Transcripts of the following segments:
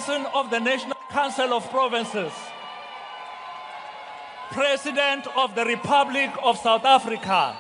Chairperson of the National Council of Provinces, President of the Republic of South Africa,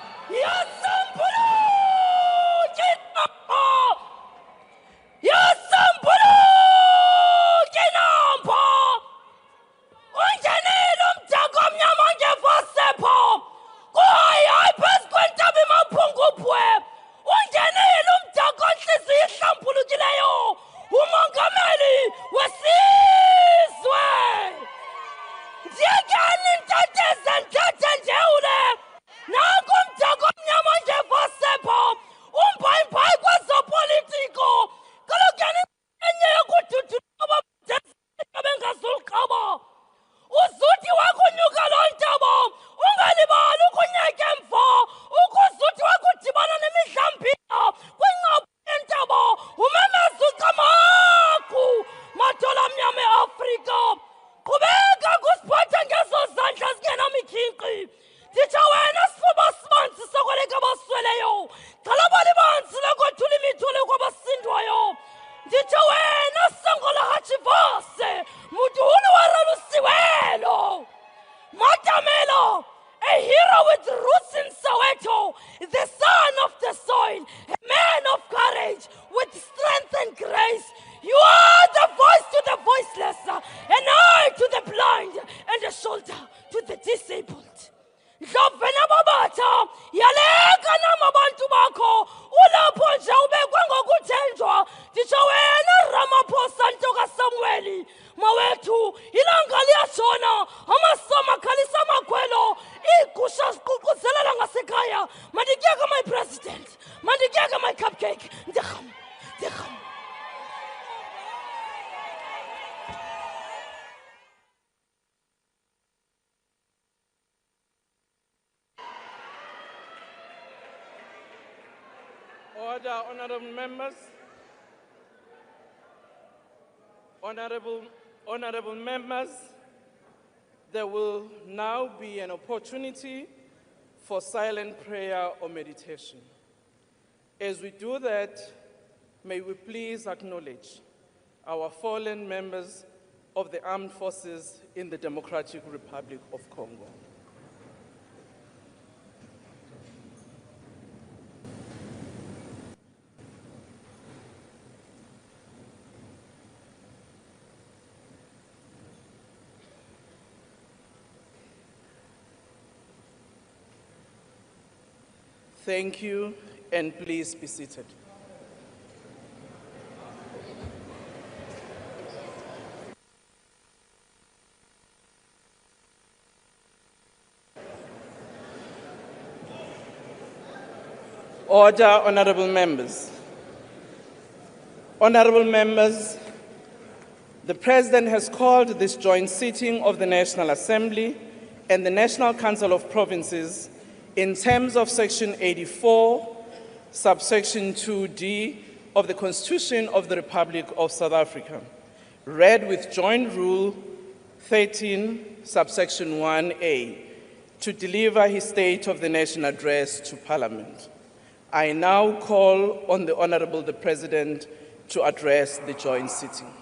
Order, honorable members. Honorable members, there will now be an opportunity for silent prayer or meditation. As we do that, may we please acknowledge our fallen members of the armed forces in the Democratic Republic of Congo. Thank you, and please be seated. Order, honorable members. Honorable members, the President has called this joint sitting of the National Assembly and the National Council of Provinces in terms of Section 84, subsection 2D of the Constitution of the Republic of South Africa, read with Joint Rule 13, subsection 1A, to deliver his State of the Nation address to Parliament. I now call on the Honorable the President to address the joint sitting.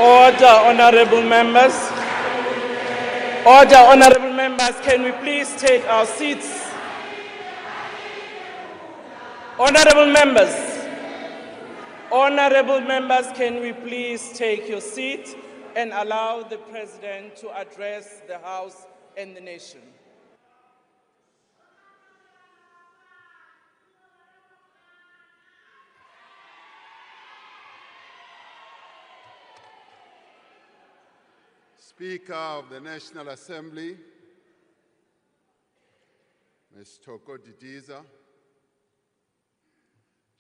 Order, honorable members. Order, honorable members, can we please take our seats? Honorable members, can we please take your seat and allow the President to address the House and the nation? Speaker of the National Assembly, Ms. Toko Didiza,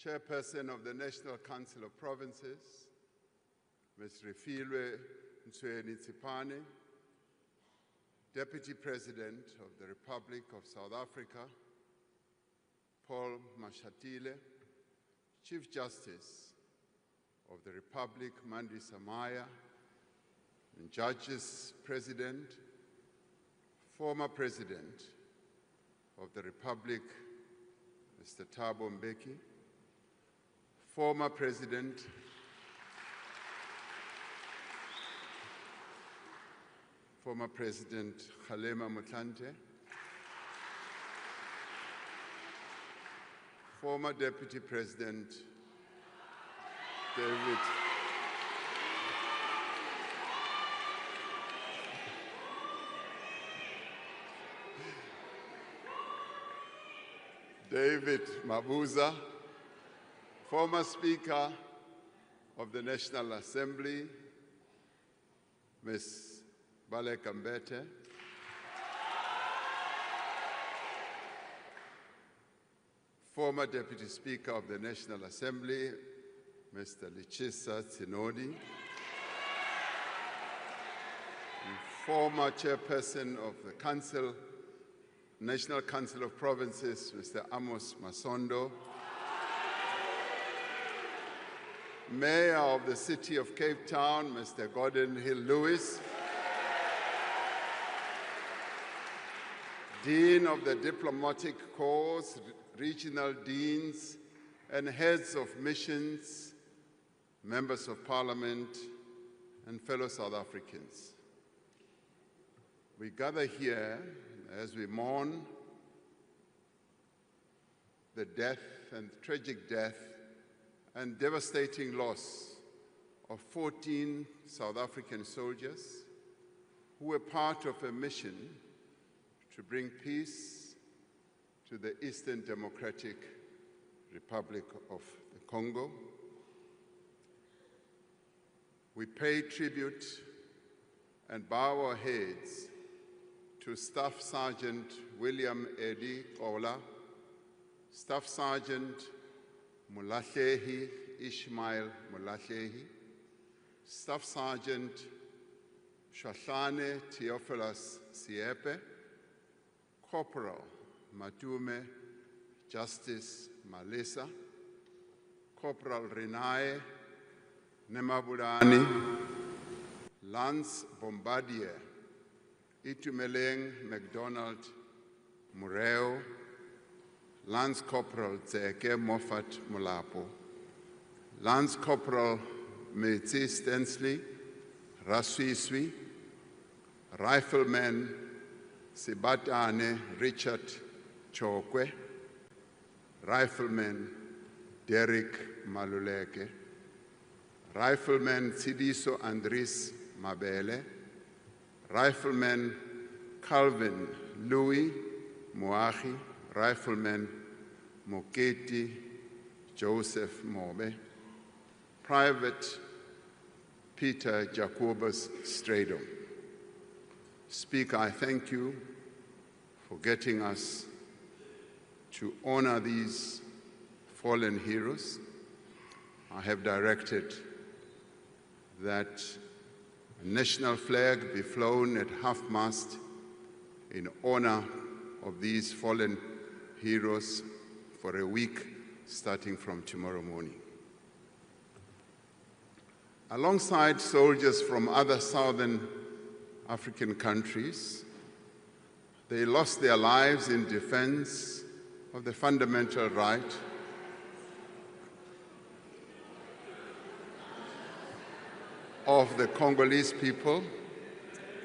Chairperson of the National Council of Provinces, Ms. Refilwe Ntshweni Tsipane, Deputy President of the Republic of South Africa, Paul Mashatile, Chief Justice of the Republic, Mandri Samaya, and Judges President, former President of the Republic, Mr. Thabo Mbeki, former President Kgalema Motlanthe, former Deputy President David Mabuza, former Speaker of the National Assembly, Ms. Baleka Mbete, former Deputy Speaker of the National Assembly, Mr. Lichisa Tsinodi, and former Chairperson of the National Council of Provinces, Mr. Amos Masondo, Mayor of the City of Cape Town, Mr. Gordon Hill-Lewis, Dean of the Diplomatic Corps, regional deans, and heads of missions, members of parliament, and fellow South Africans. We gather here as we mourn the death and tragic death and devastating loss of 14 South African soldiers who were part of a mission to bring peace to the Eastern Democratic Republic of the Congo. We pay tribute and bow our heads to Staff Sergeant William Eddie Kola, Staff Sergeant Mulahlehi Ishmael Mulahlehi, Staff Sergeant Shahlane Theophilus Siepe, Corporal Matume Justice Malisa, Corporal Renae Nemabulani, Lance Bombardier Itumeleng McDonald Mureo, Lance Corporal Tseke Moffat Molapo, Lance Corporal Metsi Stensley Raswiswi, Rifleman Sibatane Richard Chokwe, Rifleman Derek Maluleke, Rifleman Sidiso Andris Mabele, Rifleman Calvin Louis Moahi, Rifleman Moketi Joseph Mobe, Private Peter Jacobus Strado. Speaker, I thank you for getting us to honor these fallen heroes. I have directed that a national flag be flown at half-mast in honor of these fallen heroes for a week starting from tomorrow morning. Alongside soldiers from other southern African countries, they lost their lives in defense of the fundamental right of the Congolese people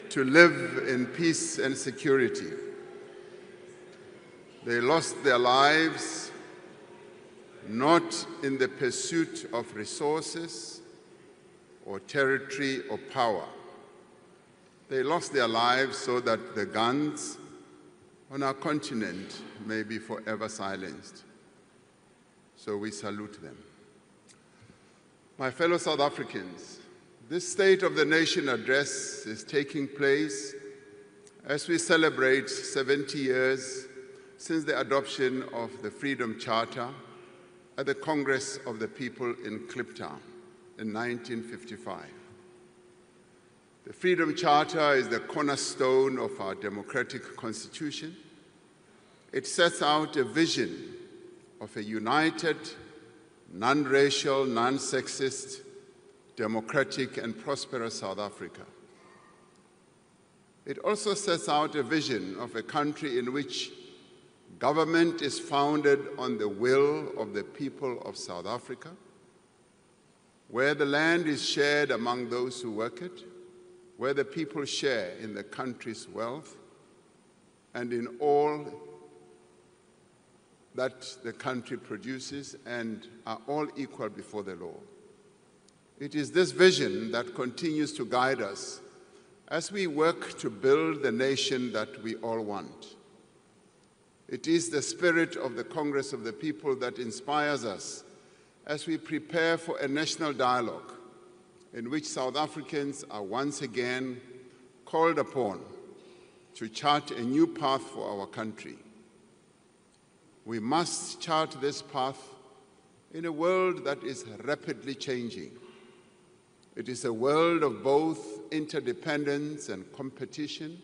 to live in peace and security. They lost their lives not in the pursuit of resources or territory or power. They lost their lives so that the guns on our continent may be forever silenced. So we salute them. My fellow South Africans, this State of the Nation address is taking place as we celebrate 70 years since the adoption of the Freedom Charter at the Congress of the People in Kliptown in 1955. The Freedom Charter is the cornerstone of our democratic constitution. It sets out a vision of a united, non-racial, non-sexist, democratic and prosperous South Africa. It also sets out a vision of a country in which government is founded on the will of the people of South Africa, where the land is shared among those who work it, where the people share in the country's wealth and in all that the country produces and are all equal before the law. It is this vision that continues to guide us as we work to build the nation that we all want. It is the spirit of the Congress of the People that inspires us as we prepare for a national dialogue in which South Africans are once again called upon to chart a new path for our country. We must chart this path in a world that is rapidly changing. It is a world of both interdependence and competition,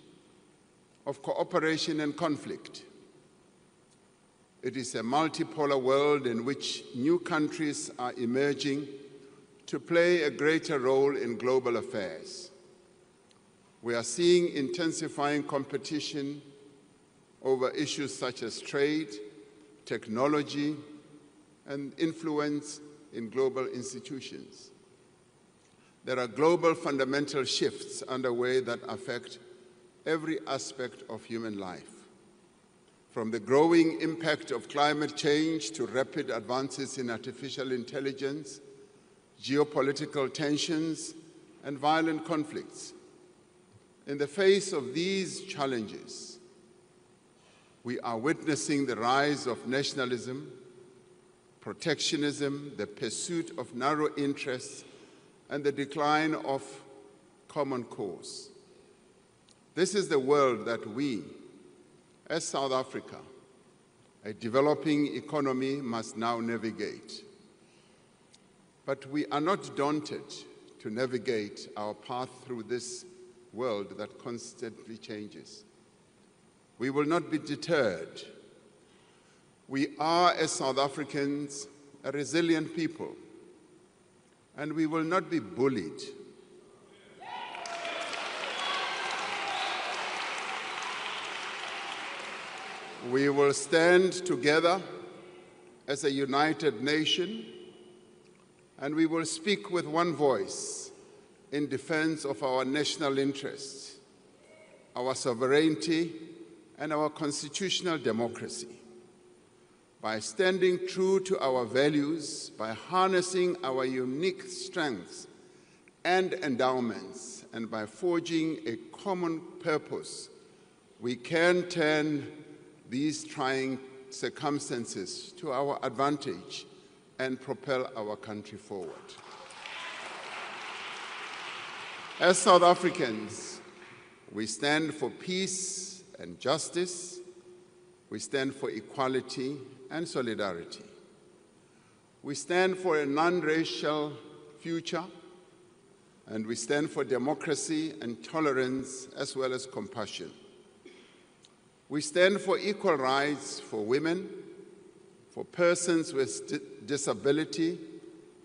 of cooperation and conflict. It is a multipolar world in which new countries are emerging to play a greater role in global affairs. We are seeing intensifying competition over issues such as trade, technology, and influence in global institutions. There are global fundamental shifts underway that affect every aspect of human life, from the growing impact of climate change to rapid advances in artificial intelligence, geopolitical tensions, and violent conflicts. In the face of these challenges, we are witnessing the rise of nationalism, protectionism, the pursuit of narrow interests, and the decline of common cause. This is the world that we, as South Africa, a developing economy, must now navigate. But we are not daunted to navigate our path through this world that constantly changes. We will not be deterred. We are, as South Africans, a resilient people, and we will not be bullied. We will stand together as a united nation, and we will speak with one voice in defense of our national interests, our sovereignty, and our constitutional democracy. By standing true to our values, by harnessing our unique strengths and endowments, and by forging a common purpose, we can turn these trying circumstances to our advantage and propel our country forward. As South Africans, we stand for peace and justice. We stand for equality and solidarity. We stand for a non-racial future, and we stand for democracy and tolerance as well as compassion. We stand for equal rights for women, for persons with disability,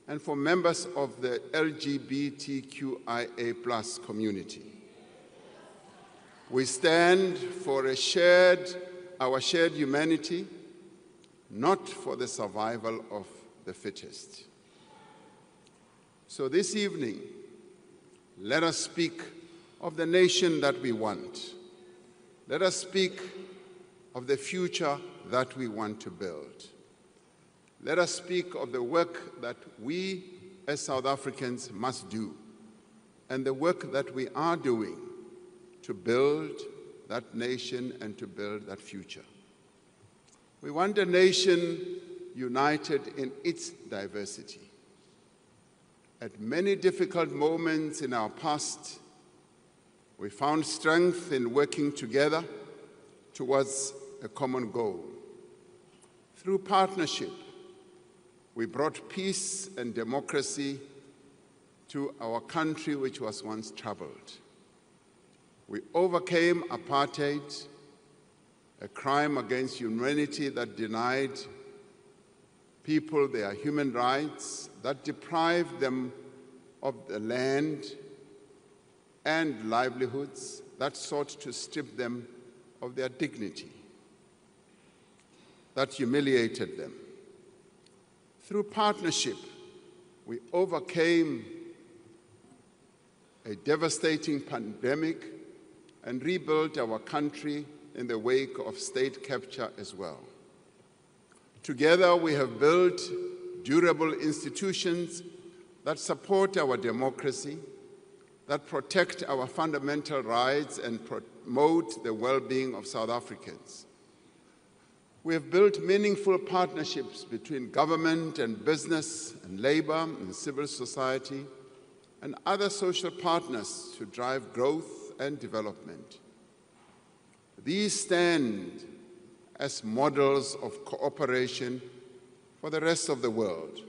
and for members of the LGBTQIA+ community. We stand for our shared humanity, not for the survival of the fittest. So this evening, let us speak of the nation that we want. Let us speak of the future that we want to build. Let us speak of the work that we as South Africans must do, and the work that we are doing to build that nation and to build that future. We want a nation united in its diversity. At many difficult moments in our past, we found strength in working together towards a common goal. Through partnership, we brought peace and democracy to our country which was once troubled. We overcame apartheid, a crime against humanity that denied people their human rights, that deprived them of the land and livelihoods, that sought to strip them of their dignity, that humiliated them. Through partnership, we overcame a devastating pandemic and rebuilt our country in the wake of state capture as well. Together, we have built durable institutions that support our democracy, that protect our fundamental rights and promote the well-being of South Africans. We have built meaningful partnerships between government and business and labor and civil society and other social partners to drive growth and development. These stand as models of cooperation for the rest of the world.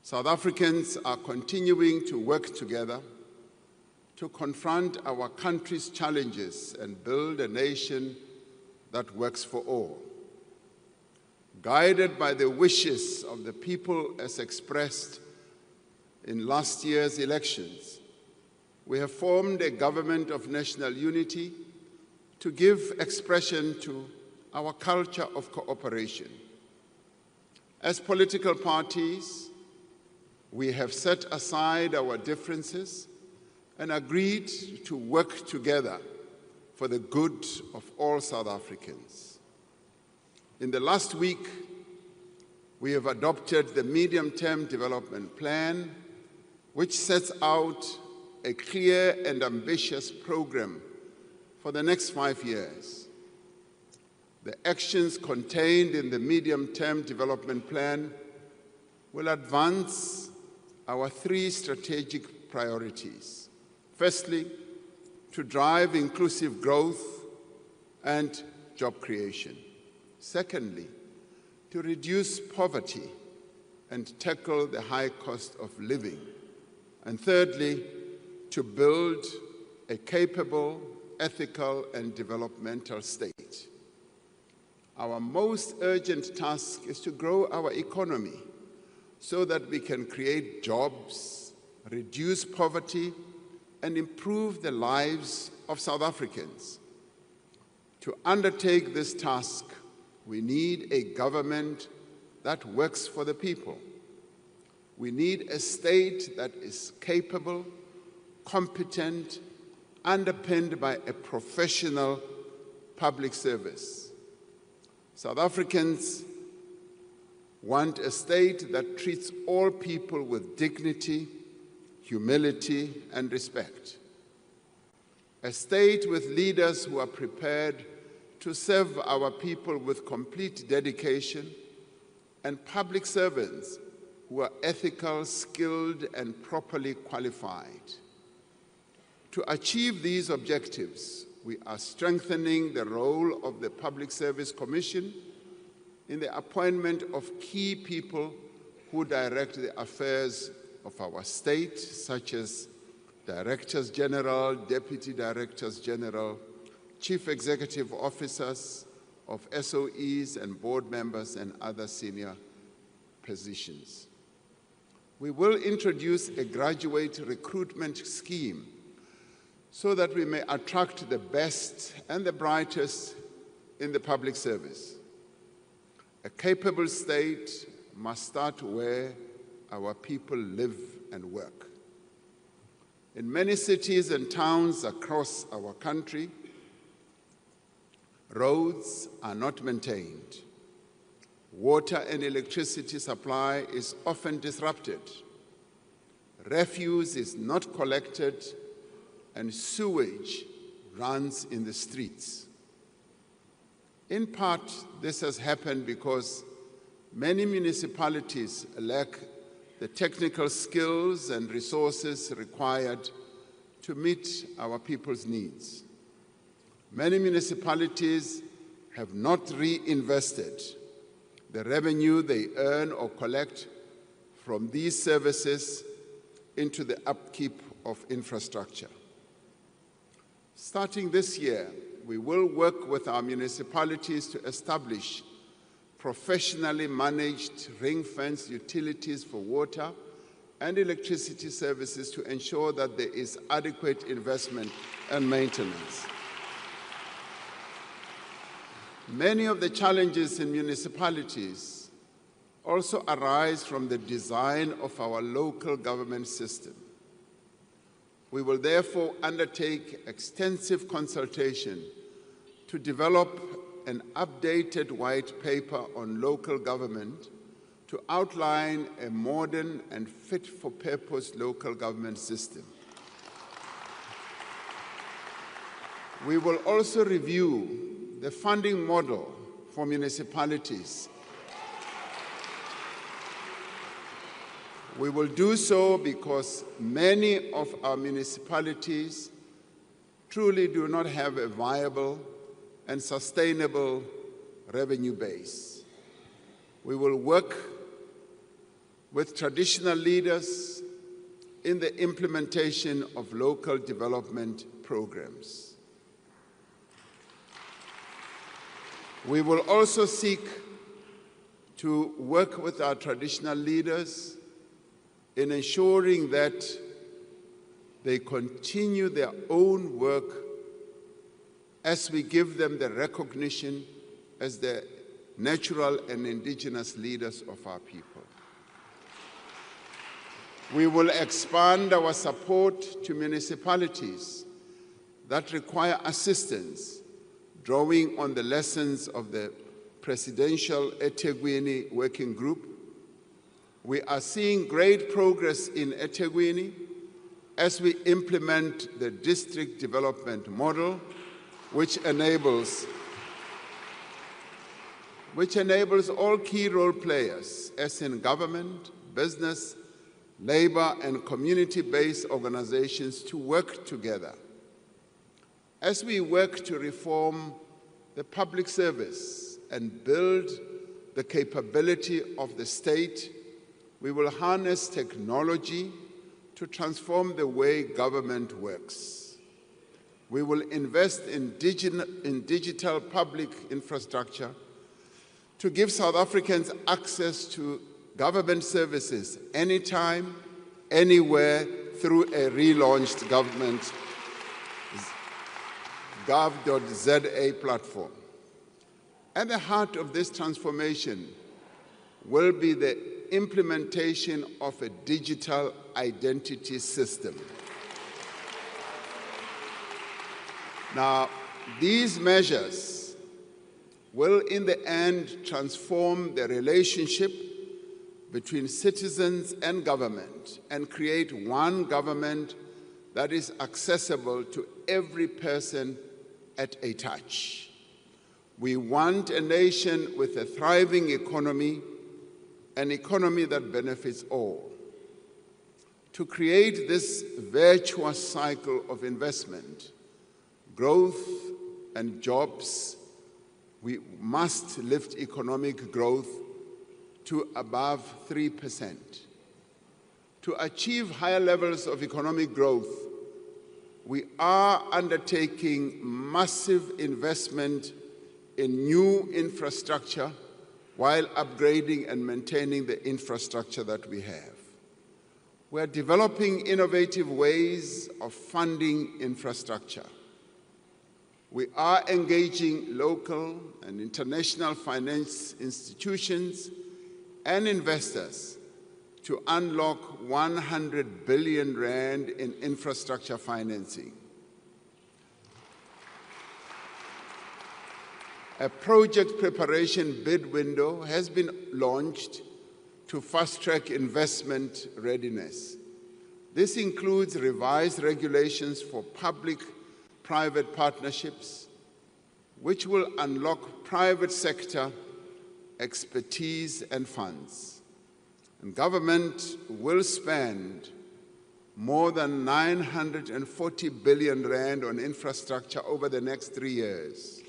South Africans are continuing to work together to confront our country's challenges and build a nation that works for all. Guided by the wishes of the people as expressed in last year's elections, we have formed a government of national unity to give expression to our culture of cooperation. As political parties, we have set aside our differences and agreed to work together for the good of all South Africans. In the last week, we have adopted the Medium-Term Development Plan, which sets out a clear and ambitious program for the next 5 years. The actions contained in the Medium-Term Development Plan will advance our 3 strategic priorities. Firstly, to drive inclusive growth and job creation. Secondly, to reduce poverty and tackle the high cost of living. And thirdly, to build a capable, ethical, and developmental state. Our most urgent task is to grow our economy so that we can create jobs, reduce poverty, and improve the lives of South Africans. To undertake this task, we need a government that works for the people. We need a state that is capable, competent, underpinned by a professional public service. South Africans want a state that treats all people with dignity, humility, and respect. A state with leaders who are prepared to serve our people with complete dedication, and public servants who are ethical, skilled, and properly qualified. To achieve these objectives, we are strengthening the role of the Public Service Commission in the appointment of key people who direct the affairs of our state, such as Directors General, Deputy Directors General, Chief Executive Officers of SOEs and board members and other senior positions. We will introduce a graduate recruitment scheme so that we may attract the best and the brightest in the public service. A capable state must start where our people live and work. In many cities and towns across our country, roads are not maintained. Water and electricity supply is often disrupted. Refuse is not collected, and sewage runs in the streets. In part, this has happened because many municipalities lack the technical skills and resources required to meet our people's needs. Many municipalities have not reinvested the revenue they earn or collect from these services into the upkeep of infrastructure. Starting this year, we will work with our municipalities to establish professionally managed ring-fenced utilities for water and electricity services to ensure that there is adequate investment and maintenance. Many of the challenges in municipalities also arise from the design of our local government system. We will therefore undertake extensive consultation to develop an updated white paper on local government to outline a modern and fit-for-purpose local government system. We will also review the funding model for municipalities. We will do so because many of our municipalities truly do not have a viable and sustainable revenue base. We will work with traditional leaders in the implementation of local development programs. We will also seek to work with our traditional leaders in ensuring that they continue their own work as we give them the recognition as the natural and indigenous leaders of our people. We will expand our support to municipalities that require assistance, drawing on the lessons of the Presidential eThekwini Working Group. We are seeing great progress in eThekwini as we implement the district development model, which enables all key role players, as in government, business, labor, and community-based organizations, to work together. As we work to reform the public service and build the capability of the state, we will harness technology to transform the way government works. We will invest in digital public infrastructure to give South Africans access to government services anytime, anywhere, through a relaunched government gov.za platform. At the heart of this transformation will be the implementation of a digital identity system. Now, these measures will in the end transform the relationship between citizens and government and create one government that is accessible to every person at a touch. We want a nation with a thriving economy, an economy that benefits all. To create this virtuous cycle of investment, growth, and jobs, we must lift economic growth to above 3%. To achieve higher levels of economic growth, we are undertaking massive investment in new infrastructure while upgrading and maintaining the infrastructure that we have. We're developing innovative ways of funding infrastructure. We are engaging local and international finance institutions and investors to unlock 100 billion rand in infrastructure financing. A project preparation bid window has been launched to fast-track investment readiness. This includes revised regulations for public-private partnerships, which will unlock private sector expertise and funds. And government will spend more than 940 billion rand on infrastructure over the next 3 years.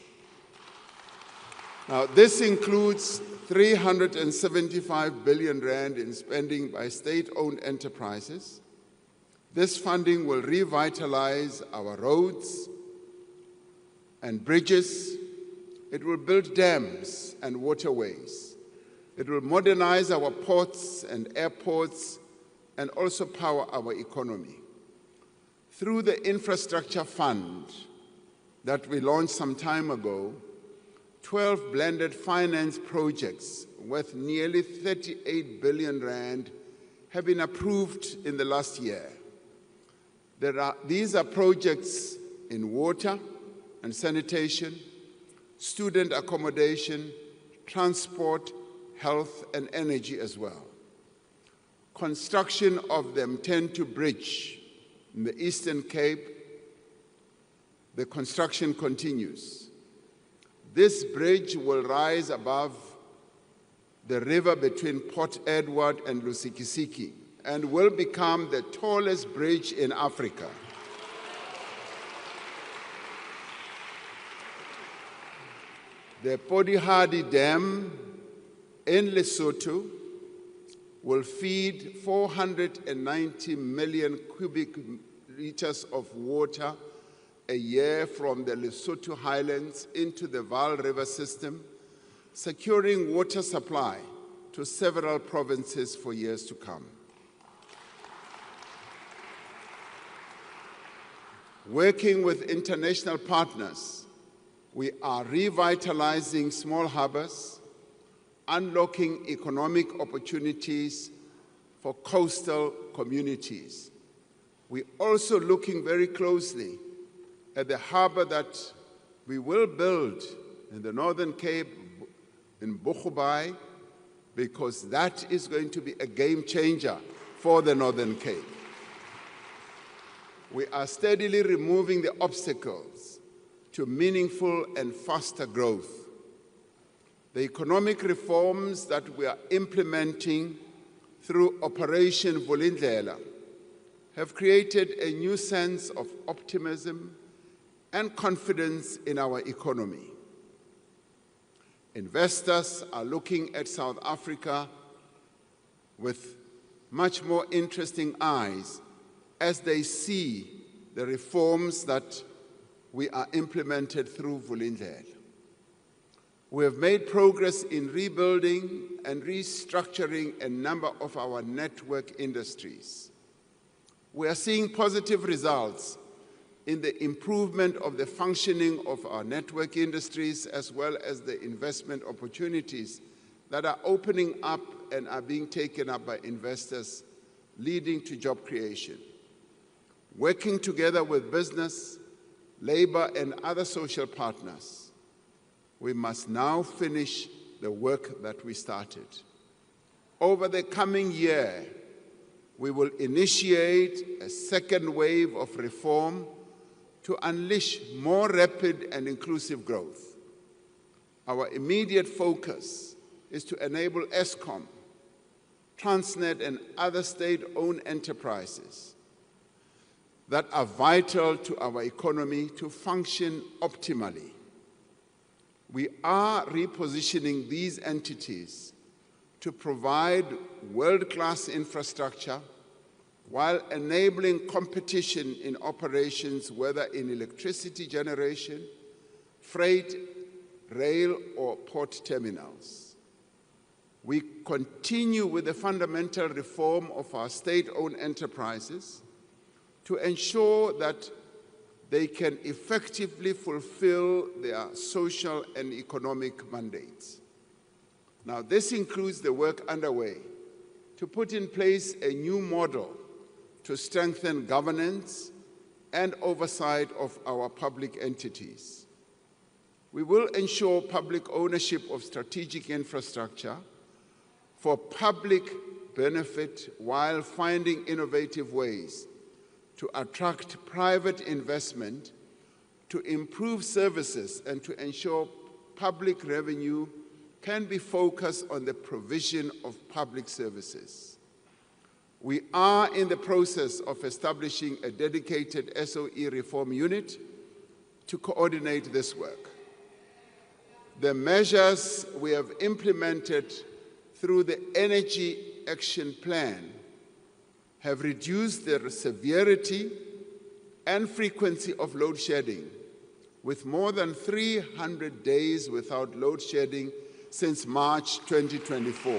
Now, this includes 375 billion rand in spending by state-owned enterprises. This funding will revitalize our roads, and bridges. It will build dams and waterways. It will modernize our ports and airports and also power our economy. Through the infrastructure fund that we launched some time ago, 12 blended finance projects worth nearly 38 billion rand have been approved in the last year. These are projects in water and sanitation, student accommodation, transport, health, and energy as well. Construction of the M10 bridge in the Eastern Cape, the construction continues. This bridge will rise above the river between Port Edward and Lusikisiki and will become the tallest bridge in Africa. The Podihadi Dam in Lesotho will feed 490 million cubic liters of water a year from the Lesotho highlands into the Vaal River system, securing water supply to several provinces for years to come. Working with international partners, we are revitalizing small harbors, unlocking economic opportunities for coastal communities. We're also looking very closely at the harbor that we will build in the Northern Cape, in Bochubai, because that is going to be a game changer for the Northern Cape. We are steadily removing the obstacles to meaningful and faster growth. The economic reforms that we are implementing through Operation Vulindlela have created a new sense of optimism and confidence in our economy. Investors are looking at South Africa with much more interesting eyes as they see the reforms that we are implemented through Vulindlela. We have made progress in rebuilding and restructuring a number of our network industries. We are seeing positive results in the improvement of the functioning of our network industries as well as the investment opportunities that are opening up and are being taken up by investors, leading to job creation. Working together with business, labor, and other social partners, we must now finish the work that we started. Over the coming year, we will initiate a second wave of reform to unleash more rapid and inclusive growth. Our immediate focus is to enable Eskom, Transnet, and other state-owned enterprises that are vital to our economy to function optimally. We are repositioning these entities to provide world-class infrastructure while enabling competition in operations, whether in electricity generation, freight, rail, or port terminals. We continue with the fundamental reform of our state-owned enterprises to ensure that they can effectively fulfill their social and economic mandates. Now, this includes the work underway to put in place a new model to strengthen governance and oversight of our public entities. We will ensure public ownership of strategic infrastructure for public benefit while finding innovative ways to attract private investment, to improve services, and to ensure public revenue can be focused on the provision of public services. We are in the process of establishing a dedicated SOE reform unit to coordinate this work. The measures we have implemented through the Energy Action Plan have reduced the severity and frequency of load shedding, with more than 300 days without load shedding since March 2024.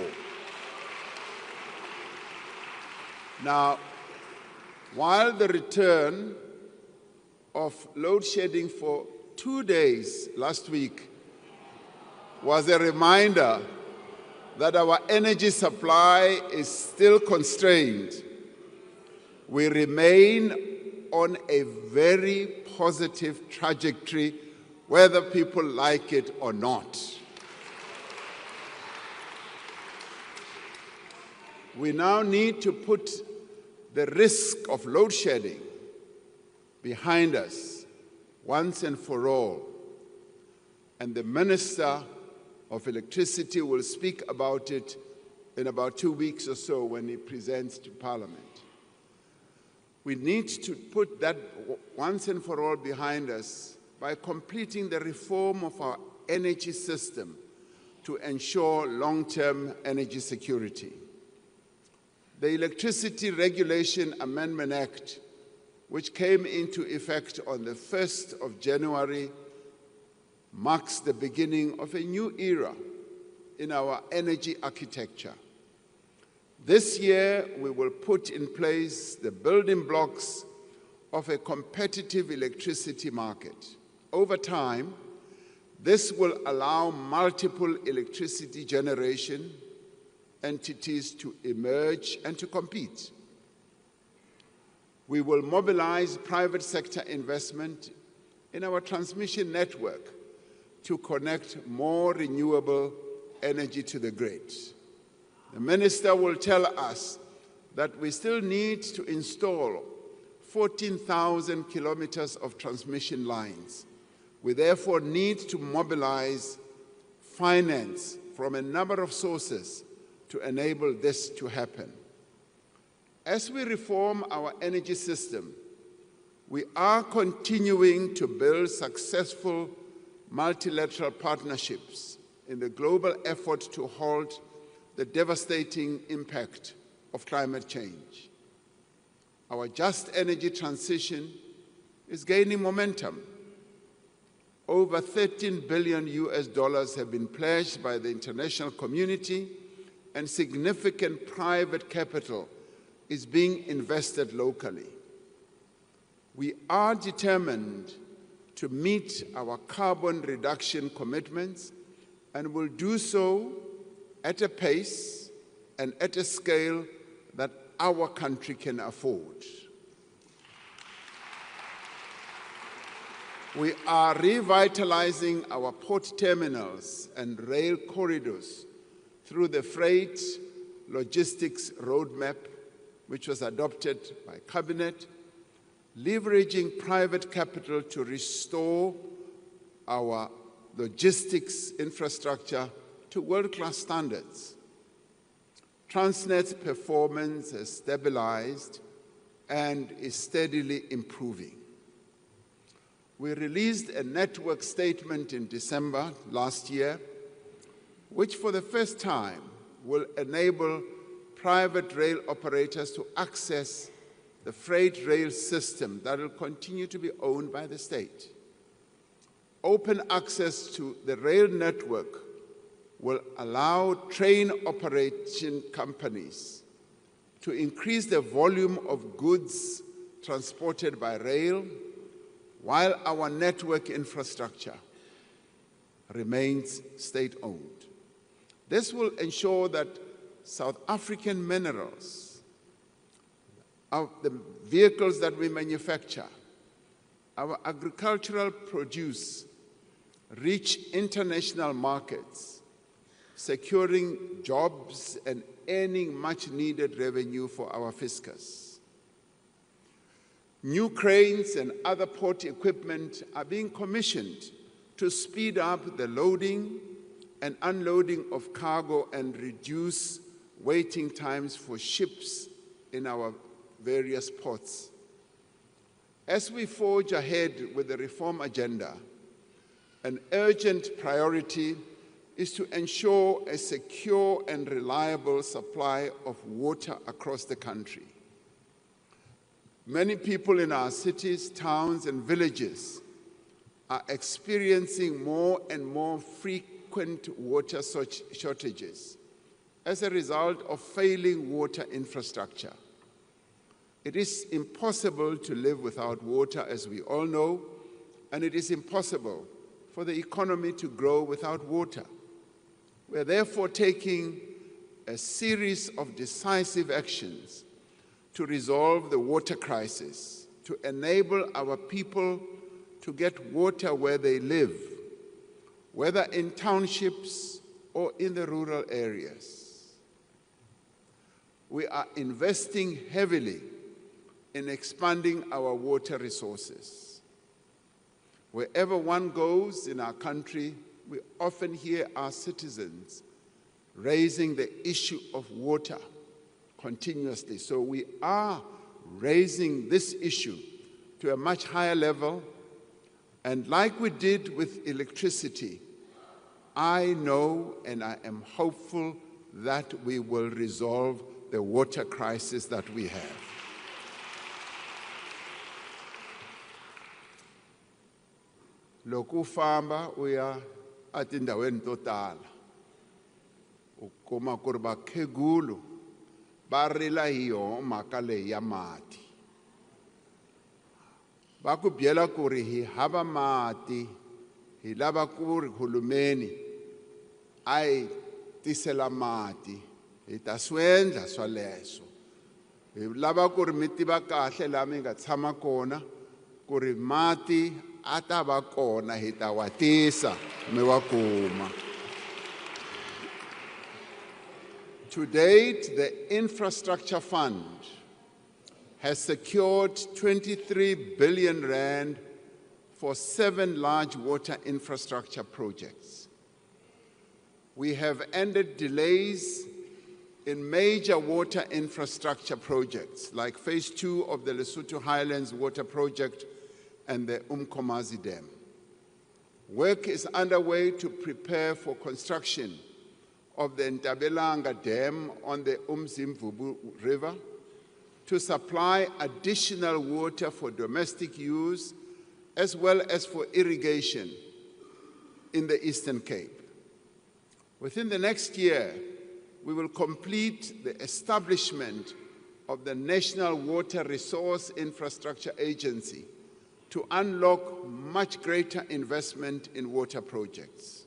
Now, while the return of load shedding for 2 days last week was a reminder that our energy supply is still constrained, we remain on a very positive trajectory, whether people like it or not. We now need to put the risk of load shedding behind us once and for all. And the Minister of Electricity will speak about it in about 2 weeks or so when he presents to Parliament. We need to put that once and for all behind us by completing the reform of our energy system to ensure long-term energy security. The Electricity Regulation Amendment Act, which came into effect on the 1st of January, marks the beginning of a new era in our energy architecture. This year, we will put in place the building blocks of a competitive electricity market. Over time, this will allow multiple electricity generation entities to emerge and to compete. We will mobilize private sector investment in our transmission network to connect more renewable energy to the grid. The Minister will tell us that we still need to install 14,000 kilometers of transmission lines. We therefore need to mobilize finance from a number of sources to enable this to happen. As we reform our energy system, we are continuing to build successful multilateral partnerships in the global effort to halt the devastating impact of climate change. Our just energy transition is gaining momentum. Over $13 billion have been pledged by the international community, and significant private capital is being invested locally. We are determined to meet our carbon reduction commitments and will do so at a pace and at a scale that our country can afford. We are revitalizing our port terminals and rail corridors through the Freight Logistics Roadmap, which was adopted by Cabinet, leveraging private capital to restore our logistics infrastructure to world-class standards. Transnet's performance has stabilized and is steadily improving. We released a network statement in December last year, which for the first time will enable private rail operators to access the freight rail system that will continue to be owned by the state. Open access to the rail network will allow train operation companies to increase the volume of goods transported by rail while our network infrastructure remains state-owned. This will ensure that South African minerals, the vehicles that we manufacture, our agricultural produce reach international markets, securing jobs and earning much-needed revenue for our fiscus. New cranes and other port equipment are being commissioned to speed up the loading and unloading of cargo and reduce waiting times for ships in our various ports. As we forge ahead with the reform agenda, an urgent priority is to ensure a secure and reliable supply of water across the country. Many people in our cities, towns, and villages are experiencing more and more frequent water shortages as a result of failing water infrastructure. It is impossible to live without water, as we all know, and it is impossible for the economy to grow without water. We are therefore taking a series of decisive actions to resolve the water crisis, to enable our people to get water where they live, whether in townships or in the rural areas. We are investing heavily in expanding our water resources. Wherever one goes in our country, we often hear our citizens raising the issue of water continuously. So we are raising this issue to a much higher level. And like we did with electricity, I know and I am hopeful that we will resolve the water crisis that we have. Loko famba uya atindaweni to tala u kuma ku ri vakhegulu va rila hi yona mhaka leyi ya mati. Va ku byela ku ri hi hava mati, hi lava ku ri hulumeni a hi tisela mati, hi ta swi endla swaleswo. Hi lava ku ri mi tiva kahle laha mi nga tshama kona ku ri mati a ta va kona, hi ta wa tisa mi wa kuma. To date, the Infrastructure Fund has secured 23 billion rand for 7 large water infrastructure projects. We have ended delays in major water infrastructure projects like Phase 2 of the Lesotho Highlands Water Project and the Umkomazi Dam. Work is underway to prepare for construction of the Ntabelanga Dam on the Umzimvubu River to supply additional water for domestic use as well as for irrigation in the Eastern Cape. Within the next year, we will complete the establishment of the National Water Resource Infrastructure Agency to unlock much greater investment in water projects.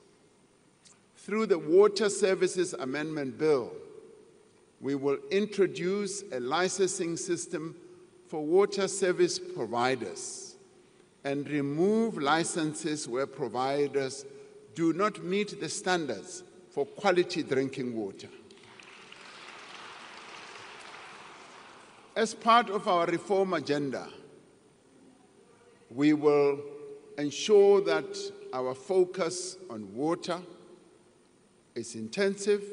Through the Water Services Amendment Bill, we will introduce a licensing system for water service providers and remove licenses where providers do not meet the standards for quality drinking water. As part of our reform agenda, we will ensure that our focus on water is intensive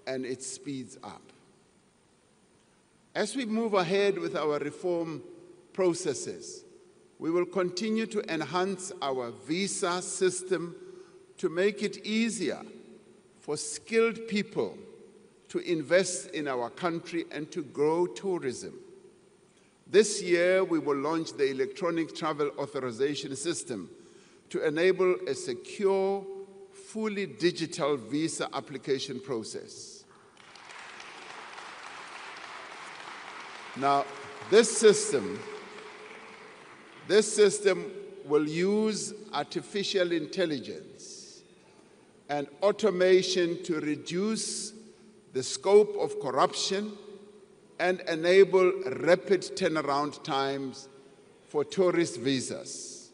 and it speeds up. As we move ahead with our reform processes, we will continue to enhance our visa system to make it easier for skilled people to invest in our country and to grow tourism. This year, we will launch the electronic travel authorization system to enable a secure, fully digital visa application process. Now, this system will use artificial intelligence and automation to reduce the scope of corruption and enable rapid turnaround times for tourist visas.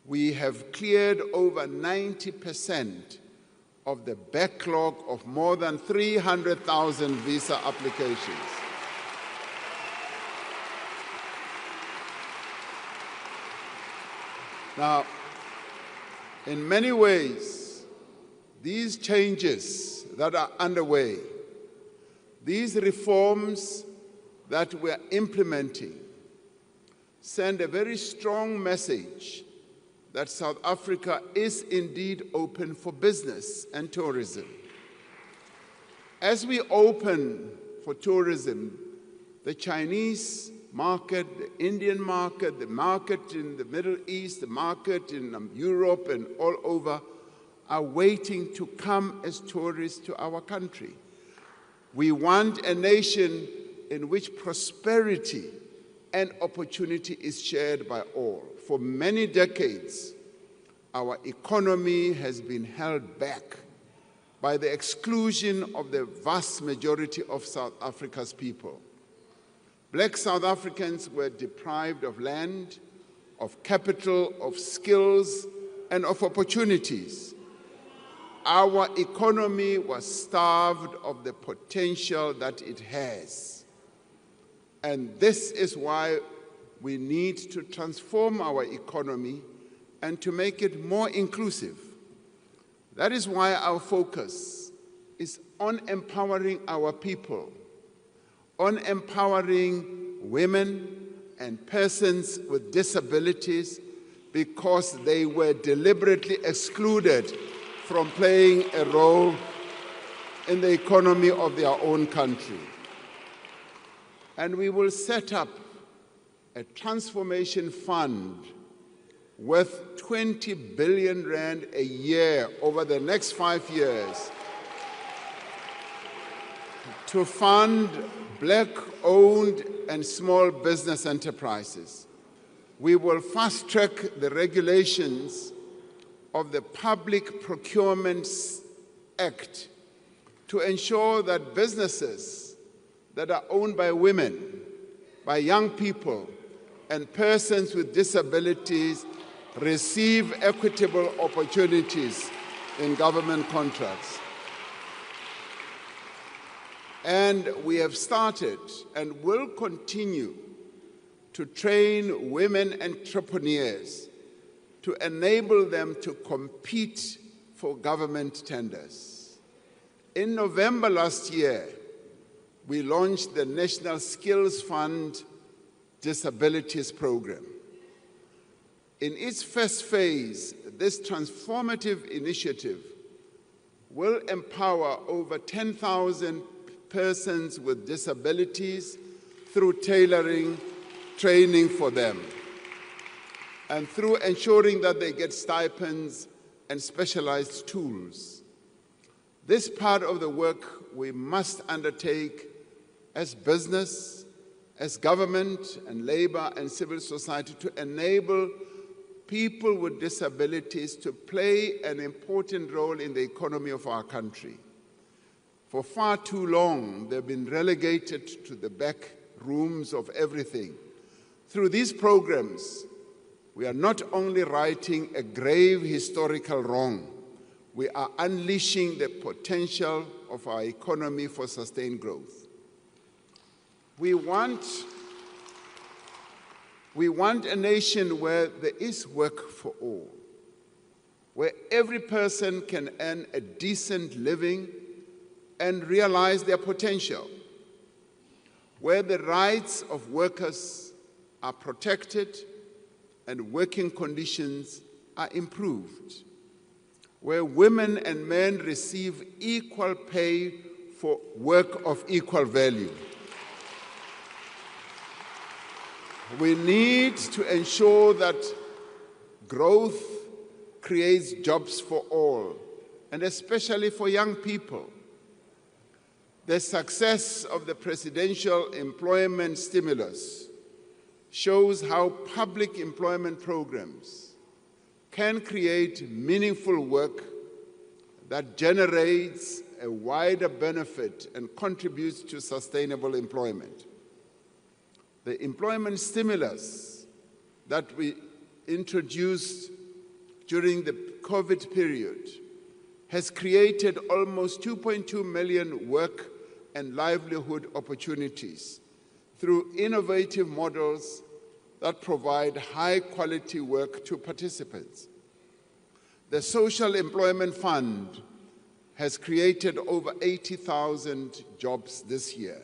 We have cleared over 90% of the backlog of more than 300,000 visa applications. Now, in many ways, these changes that are underway, these reforms that we're implementing, send a very strong message that South Africa is indeed open for business and tourism. As we open for tourism, the Chinese market, the Indian market, the market in the Middle East, the market in Europe and all over are waiting to come as tourists to our country. We want a nation in which prosperity and opportunity is shared by all. For many decades, our economy has been held back by the exclusion of the vast majority of South Africa's people. Black South Africans were deprived of land, of capital, of skills, and of opportunities. Our economy was starved of the potential that it has. And this is why we need to transform our economy and to make it more inclusive. That is why our focus is on empowering our people, on empowering women and persons with disabilities, because they were deliberately excluded from playing a role in the economy of their own country. And we will set up a transformation fund worth 20 billion rand a year over the next 5 years to fund Black-owned and small business enterprises. We will fast-track the regulations of the Public Procurement Act to ensure that businesses that are owned by women, by young people, and persons with disabilities receive equitable opportunities in government contracts. And we have started and will continue to train women entrepreneurs to enable them to compete for government tenders. In November last year, we launched the National Skills Fund Disabilities Program. In its first phase, this transformative initiative will empower over 10,000 persons with disabilities through tailoring training for them and through ensuring that they get stipends and specialized tools. This part of the work we must undertake as business, as government and labor and civil society to enable people with disabilities to play an important role in the economy of our country. For far too long, they've been relegated to the back rooms of everything. Through these programs, we are not only righting a grave historical wrong, we are unleashing the potential of our economy for sustained growth. We want a nation where there is work for all, where every person can earn a decent living and realize their potential, where the rights of workers are protected and working conditions are improved, where women and men receive equal pay for work of equal value. We need to ensure that growth creates jobs for all, and especially for young people. The success of the presidential employment stimulus shows how public employment programs can create meaningful work that generates a wider benefit and contributes to sustainable employment. The employment stimulus that we introduced during the COVID period has created almost 2.2 million work and livelihood opportunities through innovative models that provide high-quality work to participants. The Social Employment Fund has created over 80,000 jobs this year.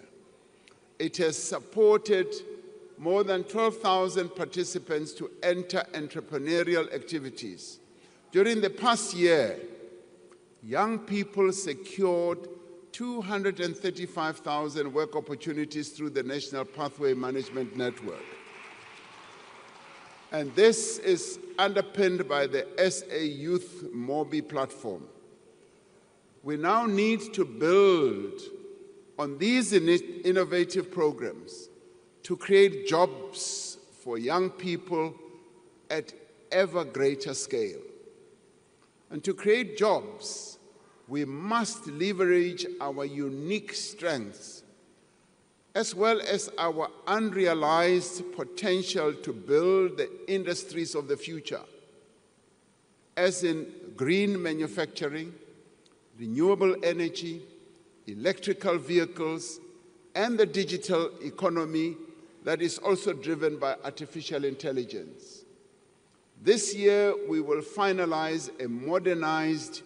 It has supported more than 12,000 participants to enter entrepreneurial activities. During the past year, young people secured 235,000 work opportunities through the National Pathway Management Network. And this is underpinned by the SA Youth Mobi platform. We now need to build on these innovative programs to create jobs for young people at ever greater scale. And to create jobs, we must leverage our unique strengths as well as our unrealized potential to build the industries of the future, as in green manufacturing, renewable energy, electrical vehicles, and the digital economy that is also driven by artificial intelligence. This year, we will finalize a modernized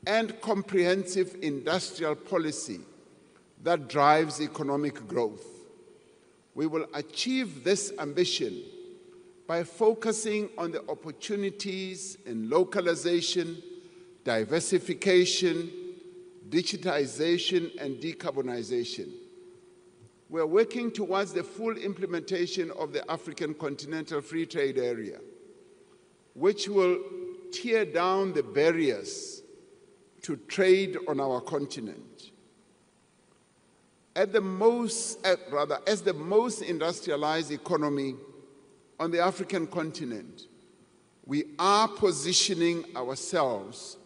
and comprehensive industrial policy that drives economic growth. We will achieve this ambition by focusing on the opportunities in localization, diversification, digitization, and decarbonization. We're working towards the full implementation of the African Continental Free Trade Area, which will tear down the barriers to trade on our continent. As the most industrialized economy on the African continent, we are positioning ourselves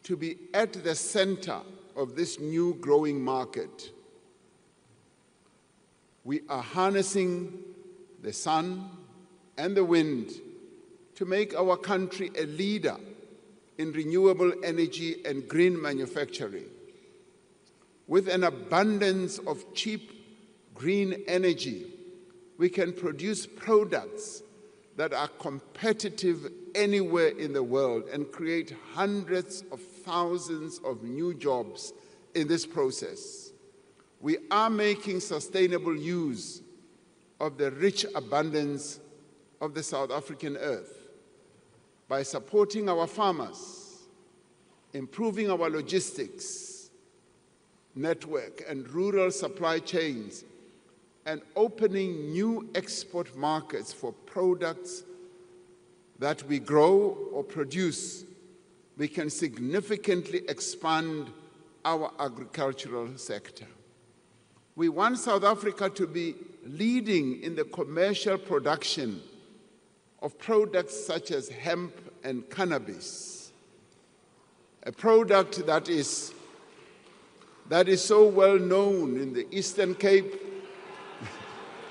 to be at the center of this new growing market. We are harnessing the sun and the wind to make our country a leader in renewable energy and green manufacturing. With an abundance of cheap green energy, we can produce products that are competitive anywhere in the world and create hundreds of thousands of new jobs in this process. We are making sustainable use of the rich abundance of the South African earth by supporting our farmers, improving our logistics network and rural supply chains, and opening new export markets for products that we grow or produce. We can significantly expand our agricultural sector. We want South Africa to be leading in the commercial production of products such as hemp and cannabis, a product that is so well known in the Eastern Cape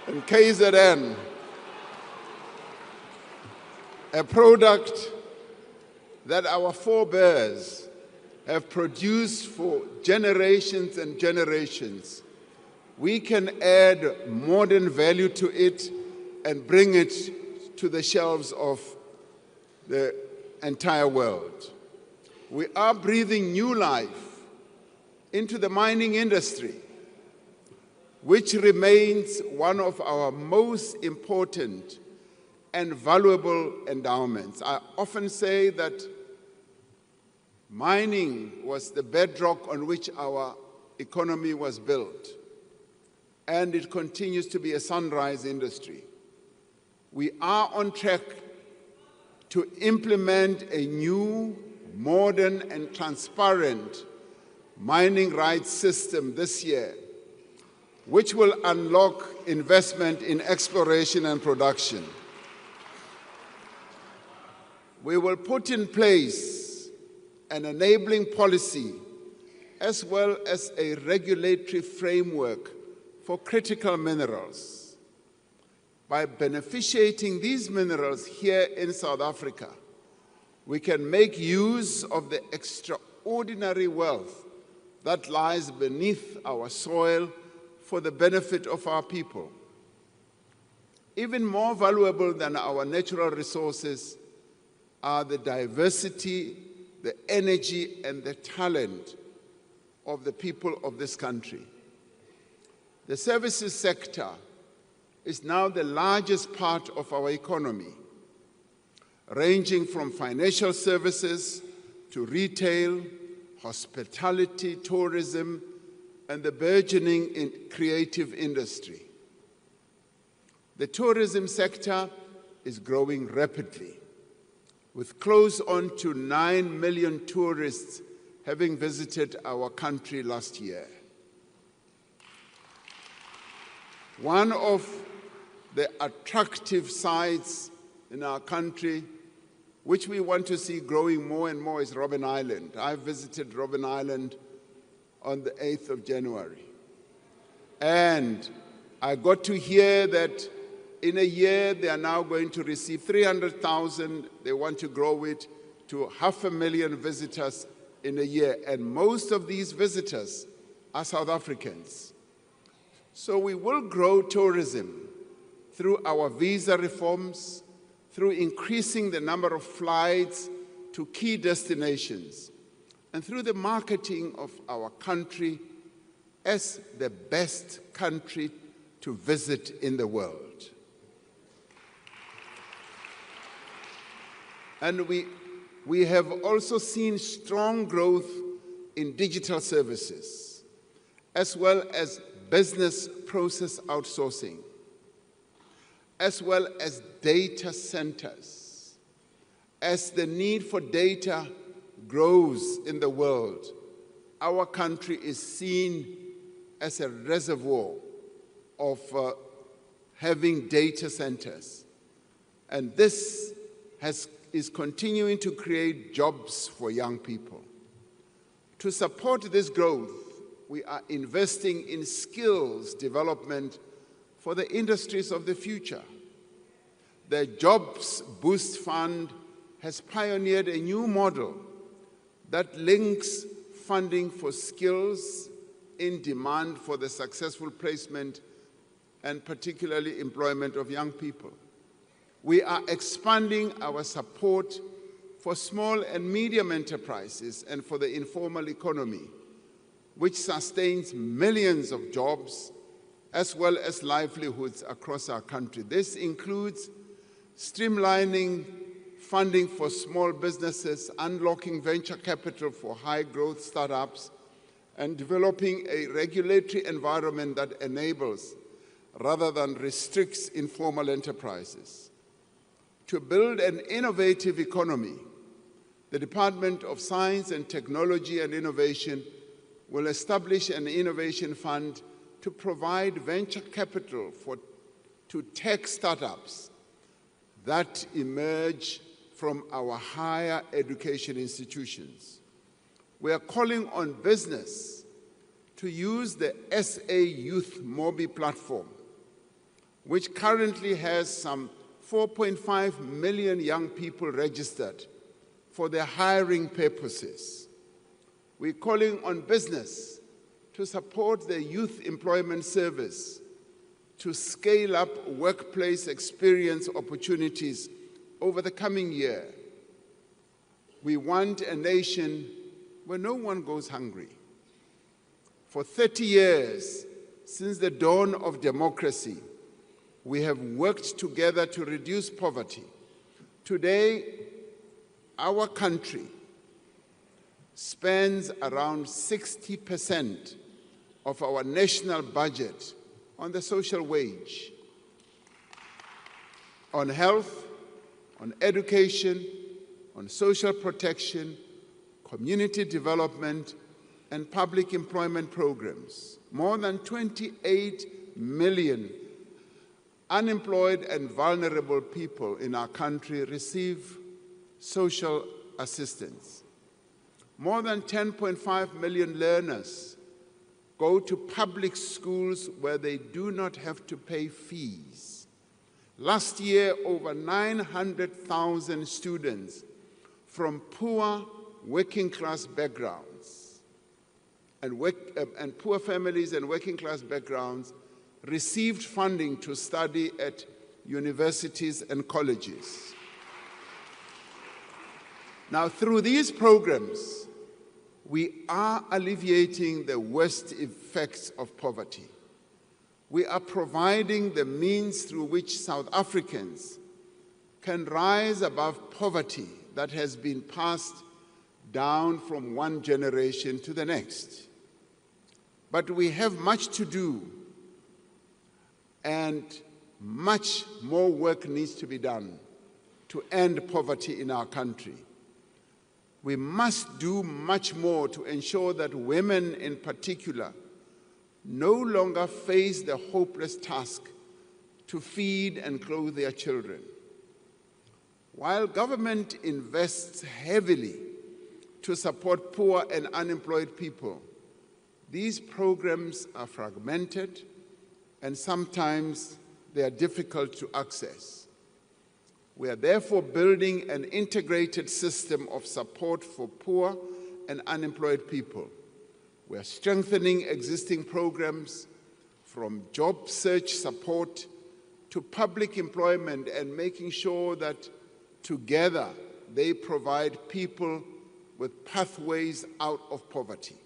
and KZN, a product that our forebears have produced for generations and generations. We can add modern value to it and bring it to the shelves of the entire world. We are breathing new life into the mining industry, which remains one of our most important and valuable endowments. I often say that mining was the bedrock on which our economy was built, and it continues to be a sunrise industry. We are on track to implement a new, modern, and transparent mining rights system this year, which will unlock investment in exploration and production. We will put in place an enabling policy as well as a regulatory framework for critical minerals. By beneficiating these minerals here in South Africa, we can make use of the extraordinary wealth that lies beneath our soil for the benefit of our people. Even more valuable than our natural resources are the diversity, the energy, and the talent of the people of this country. The services sector is now the largest part of our economy, ranging from financial services to retail, hospitality, tourism, and the burgeoning in creative industry. The tourism sector is growing rapidly, with close on to 9 million tourists having visited our country last year. One of the attractive sites in our country, which we want to see growing more and more, is Robben Island. I visited Robben Island on the 8th of January. And I got to hear that in a year they are now going to receive 300,000. They want to grow it to 500,000 visitors in a year. And most of these visitors are South Africans. So we will grow tourism through our visa reforms, through increasing the number of flights to key destinations, and through the marketing of our country as the best country to visit in the world. And we have also seen strong growth in digital services, as well as business process outsourcing, as well as data centers. As the need for data grows in the world, our country is seen as a reservoir of having data centers. And this is continuing to create jobs for young people. To support this growth, we are investing in skills development for the industries of the future. The Jobs Boost Fund has pioneered a new model that links funding for skills in demand for the successful placement and particularly employment of young people. We are expanding our support for small and medium enterprises and for the informal economy, which sustains millions of jobs as well as livelihoods across our country. This includes streamlining funding for small businesses, unlocking venture capital for high-growth startups, and developing a regulatory environment that enables rather than restricts informal enterprises. To build an innovative economy, the Department of Science and Technology and Innovation will establish an innovation fund to provide venture capital to tech startups that emerge from our higher education institutions. We are calling on business to use the SA Youth Mobi platform, which currently has some 4.5 million young people registered for their hiring purposes. We're calling on business to support the Youth Employment Service to scale up workplace experience opportunities over the coming year. We want a nation where no one goes hungry. For 30 years, since the dawn of democracy, we have worked together to reduce poverty. Today, our country spends around 60% of our national budget on the social wage, on health, on education, on social protection, community development, and public employment programs. More than 28 million unemployed and vulnerable people in our country receive social assistance. More than 10.5 million learners go to public schools where they do not have to pay fees. Last year, over 900,000 students from poor working-class backgrounds and poor families and working-class backgrounds received funding to study at universities and colleges. Now, through these programs, we are alleviating the worst effects of poverty. We are providing the means through which South Africans can rise above poverty that has been passed down from one generation to the next. But we have much to do, and much more work needs to be done to end poverty in our country. We must do much more to ensure that women in particular no longer face the hopeless task to feed and clothe their children. While government invests heavily to support poor and unemployed people, these programs are fragmented and sometimes they are difficult to access. We are therefore building an integrated system of support for poor and unemployed people. We are strengthening existing programs from job search support to public employment and making sure that together they provide people with pathways out of poverty.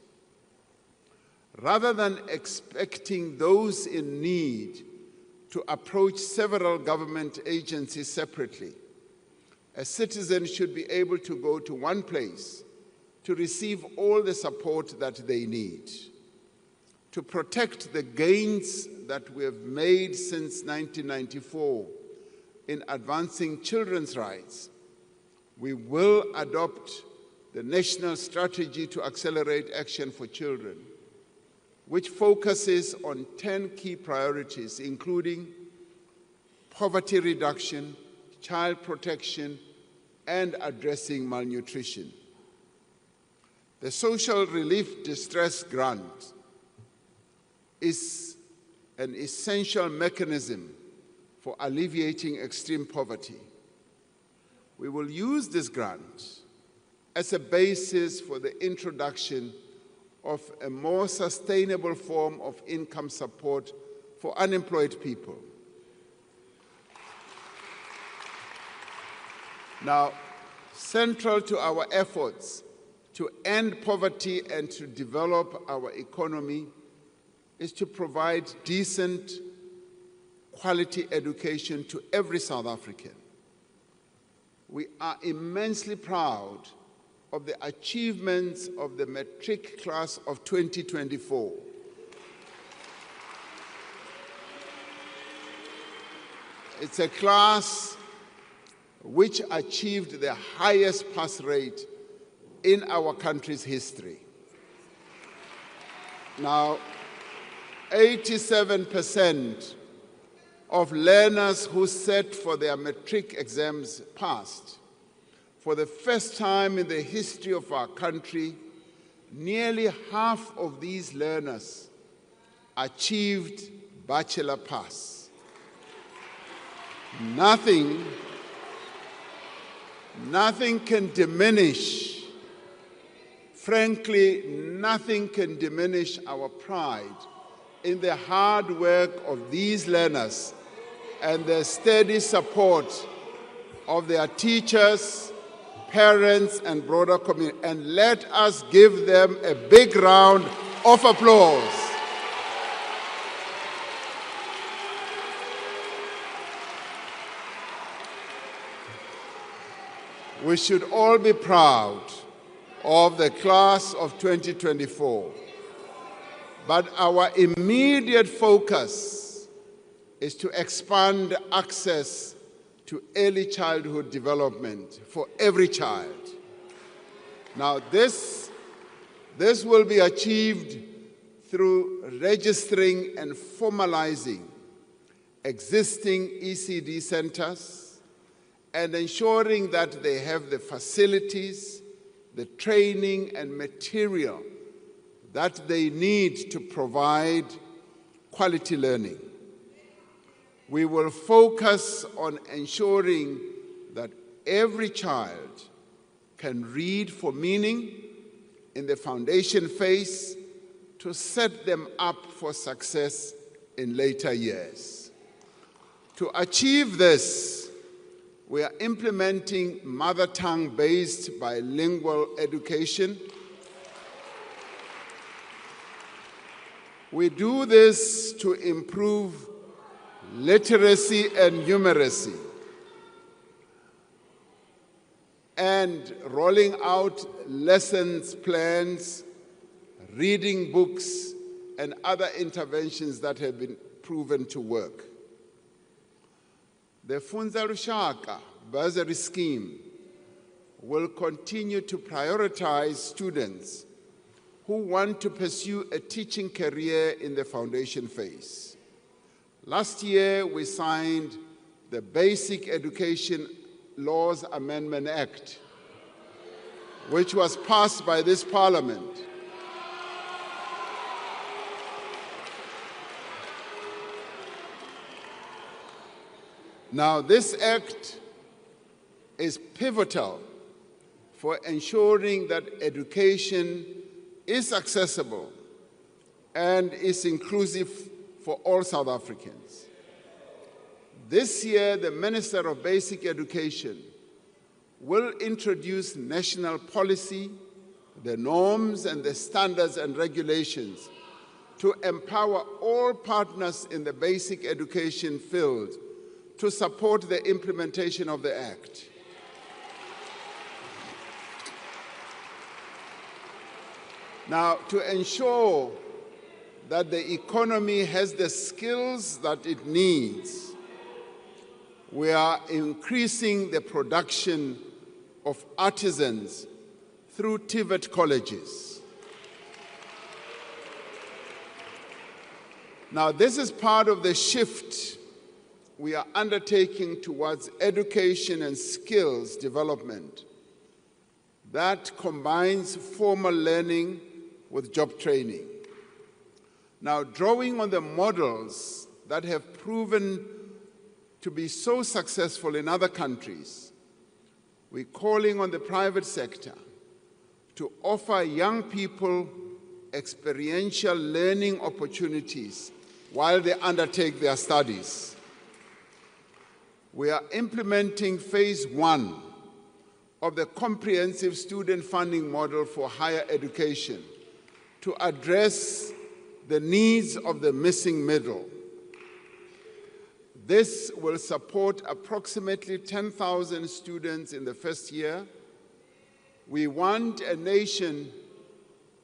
Rather than expecting those in need to approach several government agencies separately, a citizen should be able to go to one place to receive all the support that they need. To protect the gains that we have made since 1994 in advancing children's rights, we will adopt the National Strategy to Accelerate Action for Children, which focuses on 10 key priorities, including poverty reduction, child protection, and addressing malnutrition. The Social Relief Distress Grant is an essential mechanism for alleviating extreme poverty. We will use this grant as a basis for the introduction of a more sustainable form of income support for unemployed people. Now, central to our efforts to end poverty and to develop our economy is to provide decent, quality education to every South African. We are immensely proud of the achievements of the matric class of 2024. It's a class which achieved the highest pass rate in our country's history. Now, 87% of learners who sat for their matric exams passed. For the first time in the history of our country, nearly half of these learners achieved bachelor pass. Nothing can diminish, frankly, nothing can diminish our pride in the hard work of these learners and the steady support of their teachers, parents, and broader community. And let us give them a big round of applause. We should all be proud of the class of 2024. But our immediate focus is to expand access to early childhood development for every child. Now, this will be achieved through registering and formalizing existing ECD centers and ensuring that they have the facilities, the training, and material that they need to provide quality learning. We will focus on ensuring that every child can read for meaning in the foundation phase to set them up for success in later years. To achieve this, we are implementing mother tongue-based bilingual education. We do this to improve literacy and numeracy, and rolling out lessons plans, reading books, and other interventions that have been proven to work. The Funza Lushaka bursary scheme will continue to prioritize students who want to pursue a teaching career in the foundation phase. Last year, we signed the Basic Education Laws Amendment Act, which was passed by this Parliament. Now, this act is pivotal for ensuring that education is accessible and is inclusive for all South Africans. This year, the Minister of Basic Education will introduce national policy, the norms and the standards and regulations to empower all partners in the basic education field to support the implementation of the Act. Now, to ensure that the economy has the skills that it needs, we are increasing the production of artisans through TVET colleges. Now, this is part of the shift we are undertaking towards education and skills development that combines formal learning with job training. Now, drawing on the models that have proven to be so successful in other countries, we're calling on the private sector to offer young people experiential learning opportunities while they undertake their studies. We are implementing phase 1 of the comprehensive student funding model for higher education to address the needs of the missing middle. This will support approximately 10,000 students in the first year. We want a nation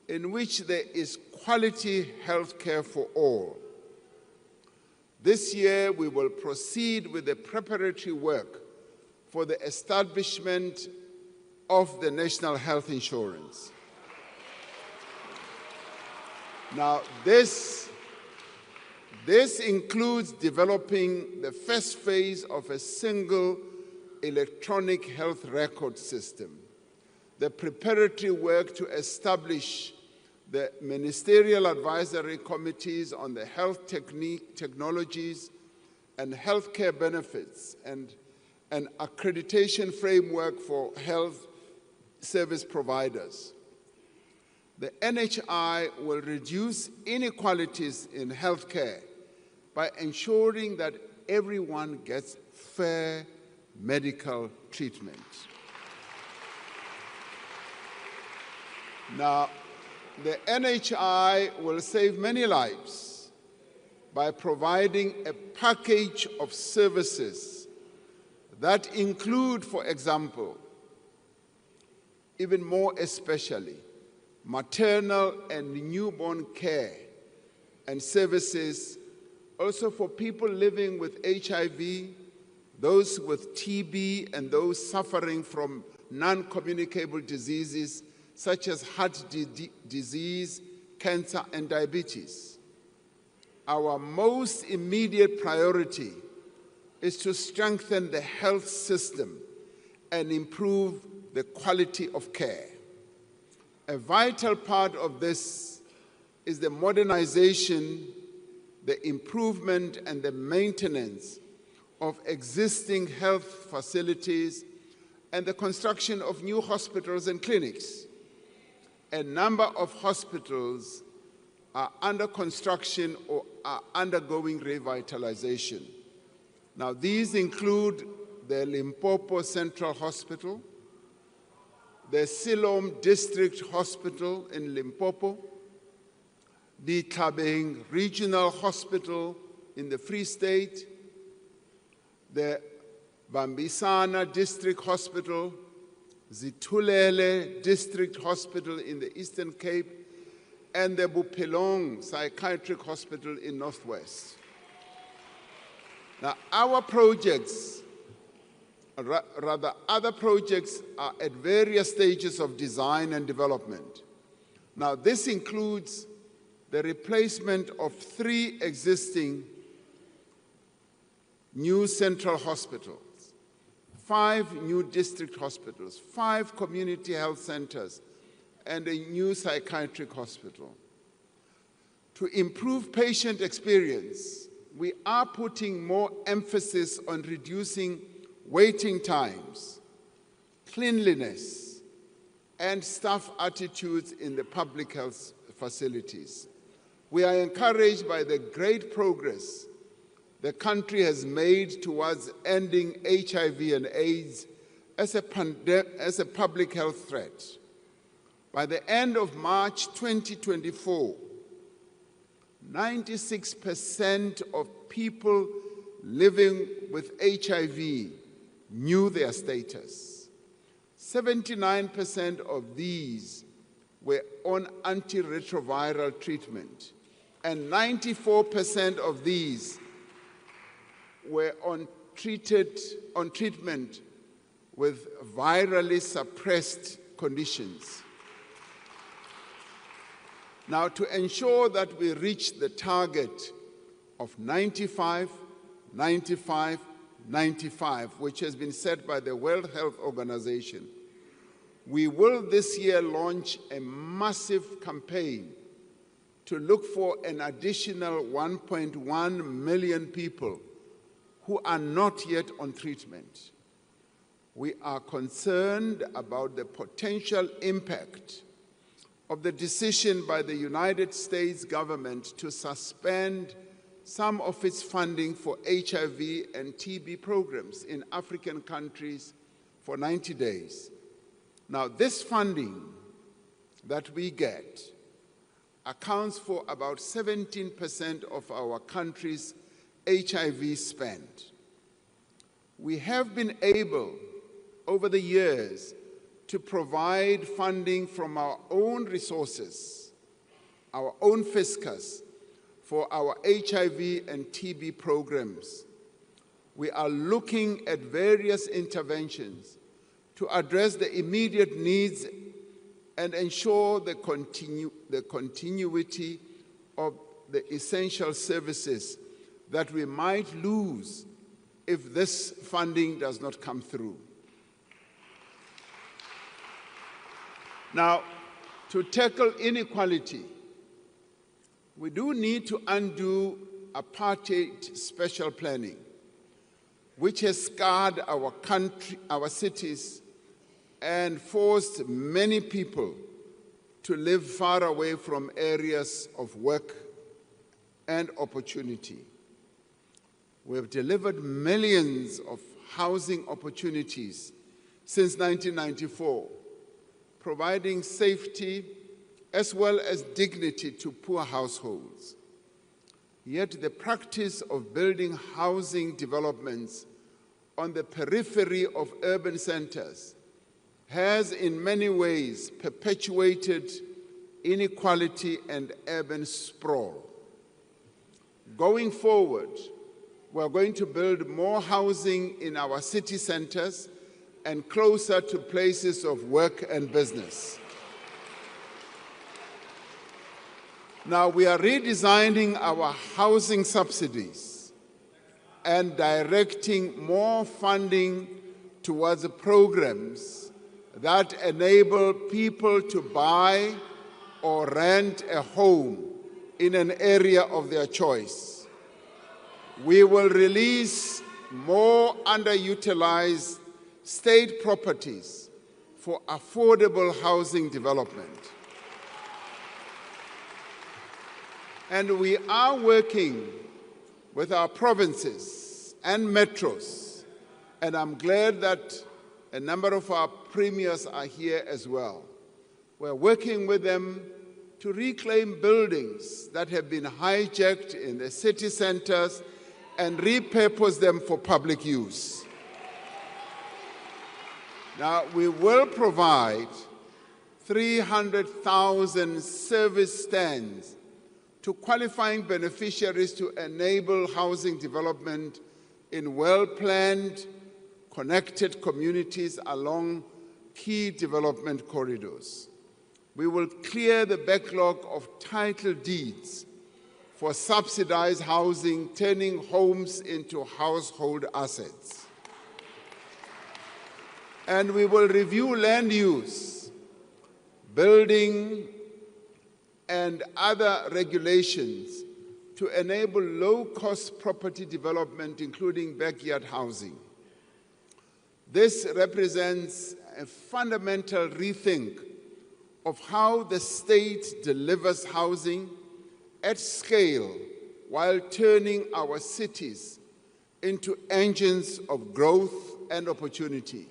in which there is quality health care for all. This year, we will proceed with the preparatory work for the establishment of the National Health Insurance. Now, this includes developing the first phase of a single electronic health record system, the preparatory work to establish the ministerial advisory committees on the health technologies and healthcare benefits, and an accreditation framework for health service providers. The NHI will reduce inequalities in healthcare by ensuring that everyone gets fair medical treatment. Now, the NHI will save many lives by providing a package of services that include, for example, even more especially, maternal and newborn care and services also for people living with HIV, those with TB, and those suffering from non-communicable diseases such as heart disease, cancer, and diabetes. Our most immediate priority is to strengthen the health system and improve the quality of care. A vital part of this is the modernization, the improvement, and the maintenance of existing health facilities and the construction of new hospitals and clinics. A number of hospitals are under construction or are undergoing revitalization. Now, these include the Limpopo Central Hospital, the Siloam District Hospital in Limpopo, the Tlhabeng Regional Hospital in the Free State, the Bambisana District Hospital, Zitulele District Hospital in the Eastern Cape, and the Buphelong Psychiatric Hospital in Northwest. Now, our projects, rather other projects, are at various stages of design and development. Now, this includes the replacement of 3 existing new central hospitals, 5 new district hospitals, 5 community health centers, and a new psychiatric hospital. To improve patient experience, we are putting more emphasis on reducing waiting times, cleanliness, and staff attitudes in the public health facilities. We are encouraged by the great progress the country has made towards ending HIV and AIDS as a public health threat. By the end of March 2024, 96% of people living with HIV knew their status. 79% of these were on antiretroviral treatment, and 94% of these were on treatment with virally suppressed conditions. Now, to ensure that we reach the target of 95, 95, 95, which has been set by the World Health Organization, we will this year launch a massive campaign to look for an additional 1.1 million people who are not yet on treatment. We are concerned about the potential impact of the decision by the United States government to suspend some of its funding for HIV and TB programs in African countries for 90 days. Now, this funding that we get accounts for about 17% of our country's HIV spend. We have been able, over the years, to provide funding from our own resources, our own fiscus, for our HIV and TB programs. We are looking at various interventions to address the immediate needs and ensure the continuity of the essential services that we might lose if this funding does not come through. Now, to tackle inequality, we do need to undo apartheid special planning, which has scarred our country, our cities, and forced many people to live far away from areas of work and opportunity. We have delivered millions of housing opportunities since 1994, providing safety as well as dignity to poor households. Yet the practice of building housing developments on the periphery of urban centers has in many ways perpetuated inequality and urban sprawl. Going forward, we're going to build more housing in our city centers and closer to places of work and business. Now, we are redesigning our housing subsidies and directing more funding towards programs that enable people to buy or rent a home in an area of their choice. We will release more underutilized state properties for affordable housing development. And we are working with our provinces and metros, and I'm glad that a number of our premiers are here as well. We're working with them to reclaim buildings that have been hijacked in the city centers and repurpose them for public use. Now, we will provide 300,000 service stands to qualifying beneficiaries to enable housing development in well-planned, connected communities along key development corridors. We will clear the backlog of title deeds for subsidized housing, turning homes into household assets. And we will review land use, building, and other regulations to enable low-cost property development, including backyard housing. This represents a fundamental rethink of how the state delivers housing at scale while turning our cities into engines of growth and opportunity.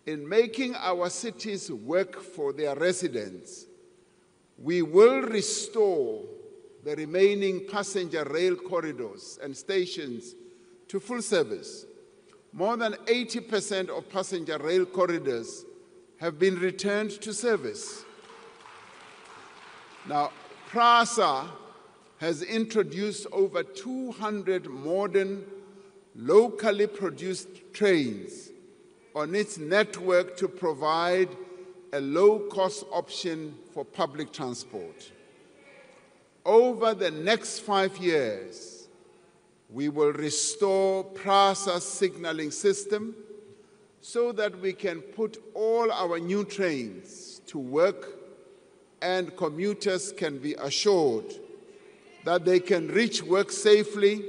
In making our cities work for their residents, we will restore the remaining passenger rail corridors and stations to full service. More than 80% of passenger rail corridors have been returned to service. Now, PRASA has introduced over 200 modern, locally produced trains on its network to provide a low-cost option for public transport. Over the next 5 years, we will restore PRASA's signaling system so that we can put all our new trains to work and commuters can be assured that they can reach work safely,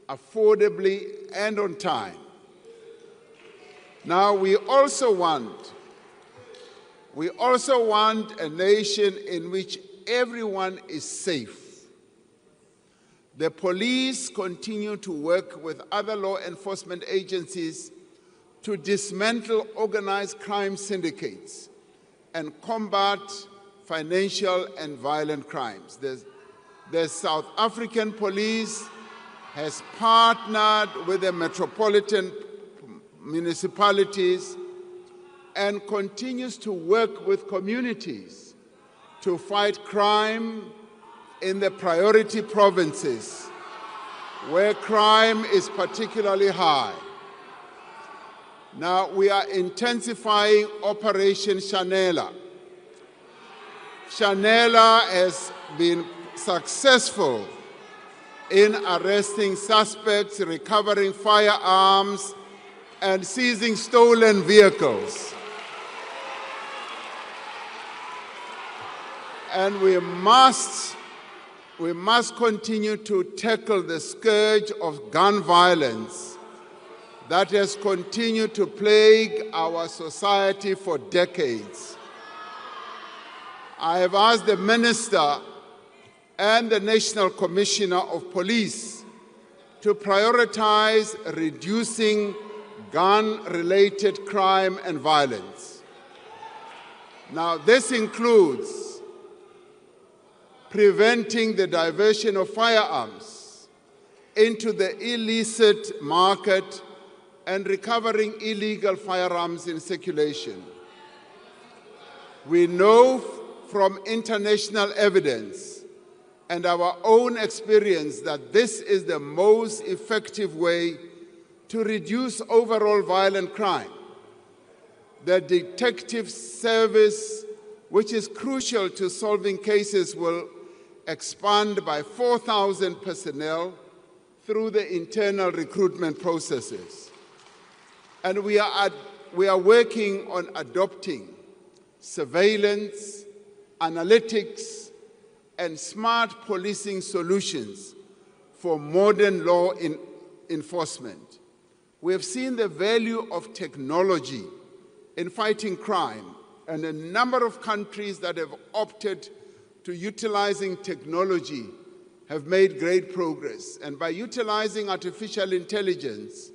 affordably, and on time. Now, we also want a nation in which everyone is safe. The police continue to work with other law enforcement agencies to dismantle organized crime syndicates and combat financial and violent crimes. The South African police has partnered with the metropolitan municipalities and continues to work with communities to fight crime in the priority provinces where crime is particularly high. Now, we are intensifying Operation Shanela. Shanela has been successful in arresting suspects, recovering firearms, and seizing stolen vehicles. And we must continue to tackle the scourge of gun violence that has continued to plague our society for decades. I have asked the Minister and the National Commissioner of Police to prioritize reducing gun-related crime and violence. Now, this includes preventing the diversion of firearms into the illicit market and recovering illegal firearms in circulation. We know from international evidence and our own experience that this is the most effective way to reduce overall violent crime. The detective service, which is crucial to solving cases, will expand by 4,000 personnel through the internal recruitment processes. And we are working on adopting surveillance, analytics, and smart policing solutions for modern law enforcement. We have seen the value of technology in fighting crime, and a number of countries that have opted to utilizing technology have made great progress. And by utilizing artificial intelligence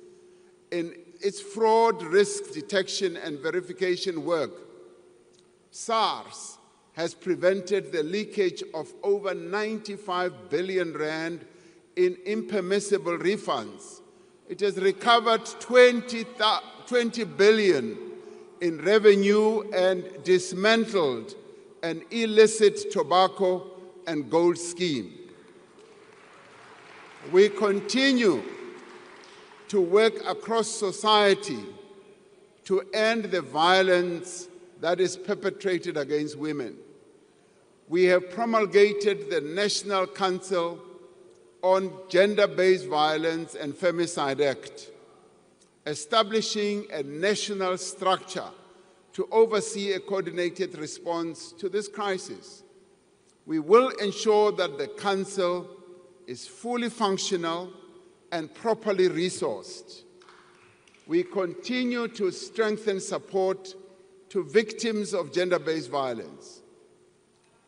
in its fraud risk detection and verification work, SARS has prevented the leakage of over 95 billion rand in impermissible refunds. It has recovered 20 billion in revenue and dismantled an illicit tobacco and gold scheme. We continue to work across society to end the violence that is perpetrated against women. We have promulgated the National Council on Gender-Based Violence and Femicide Act, establishing a national structure to oversee a coordinated response to this crisis. We will ensure that the Council is fully functional and properly resourced. We continue to strengthen support to victims of gender-based violence.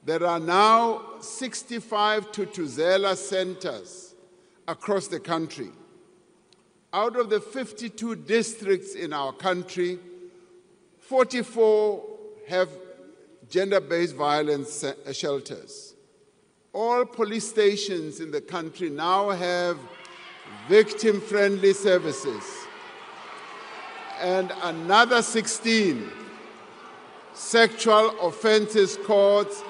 There are now 65 Thuthuzela centers across the country. Out of the 52 districts in our country, 44 have gender-based violence shelters. All police stations in the country now have victim-friendly services. And another 16 sexual offenses courts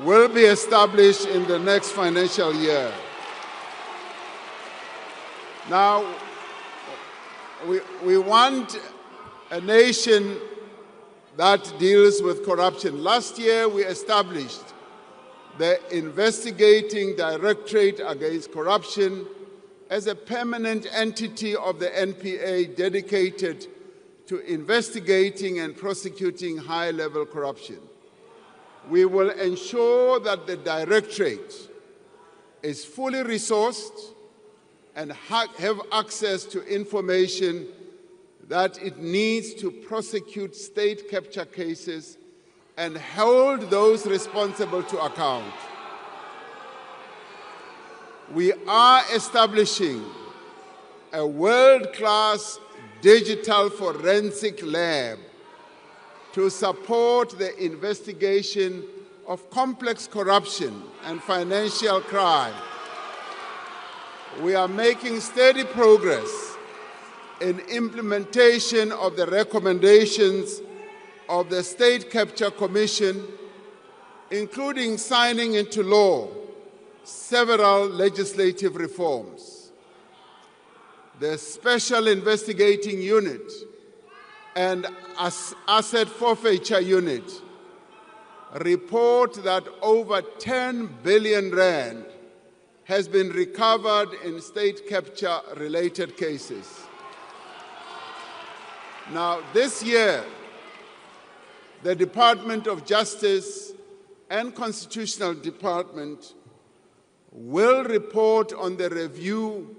will be established in the next financial year. Now, we want a nation that deals with corruption. Last year, we established the Investigating Directorate Against Corruption as a permanent entity of the NPA dedicated to investigating and prosecuting high-level corruption. We will ensure that the Directorate is fully resourced and have access to information that it needs to prosecute state capture cases and hold those responsible to account. We are establishing a world-class digital forensic lab to support the investigation of complex corruption and financial crime. We are making steady progress in implementation of the recommendations of the State Capture Commission, including signing into law several legislative reforms. The Special Investigating Unit and Asset Forfeiture Unit report that over 10 billion rand has been recovered in state capture-related cases. Now, this year, the Department of Justice and Constitutional Department will report on the review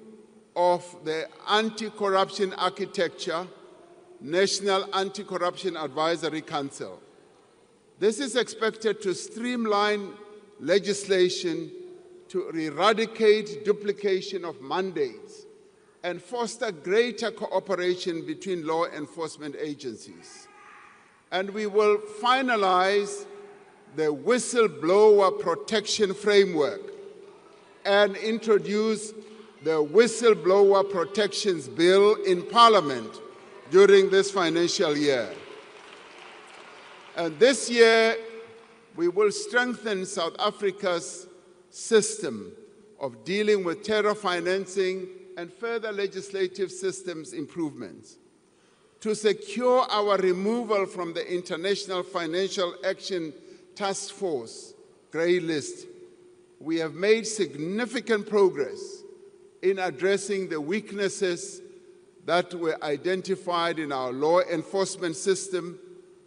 of the Anti-Corruption Architecture, National Anti-Corruption Advisory Council. This is expected to streamline legislation to eradicate duplication of mandates and foster greater cooperation between law enforcement agencies. And we will finalize the whistleblower protection framework and introduce the Whistleblower Protections Bill in Parliament during this financial year. And this year, we will strengthen South Africa's system of dealing with terror financing and further legislative systems improvements. To secure our removal from the International Financial Action Task Force grey list, we have made significant progress in addressing the weaknesses that were identified in our law enforcement system,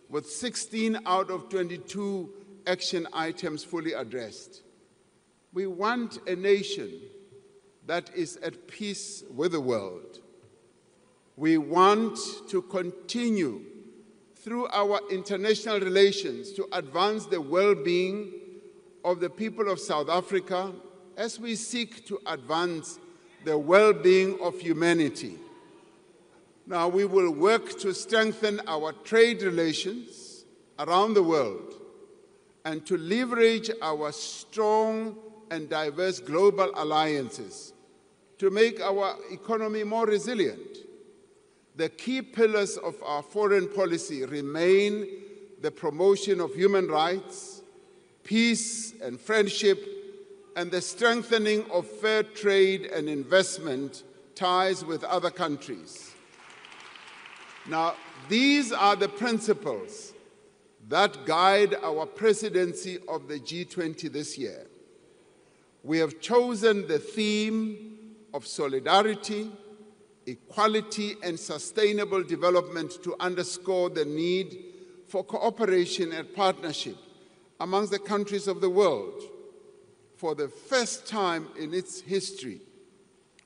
with 16 out of 22 action items fully addressed. We want a nation that is at peace with the world. We want to continue through our international relations to advance the well-being of the people of South Africa as we seek to advance the well-being of humanity. Now, we will work to strengthen our trade relations around the world and to leverage our strong and diverse global alliances to make our economy more resilient. The key pillars of our foreign policy remain the promotion of human rights, peace and friendship, and the strengthening of fair trade and investment ties with other countries. Now, these are the principles that guide our presidency of the G20 this year. We have chosen the theme of solidarity, equality, and sustainable development to underscore the need for cooperation and partnership amongst the countries of the world. For the first time in its history,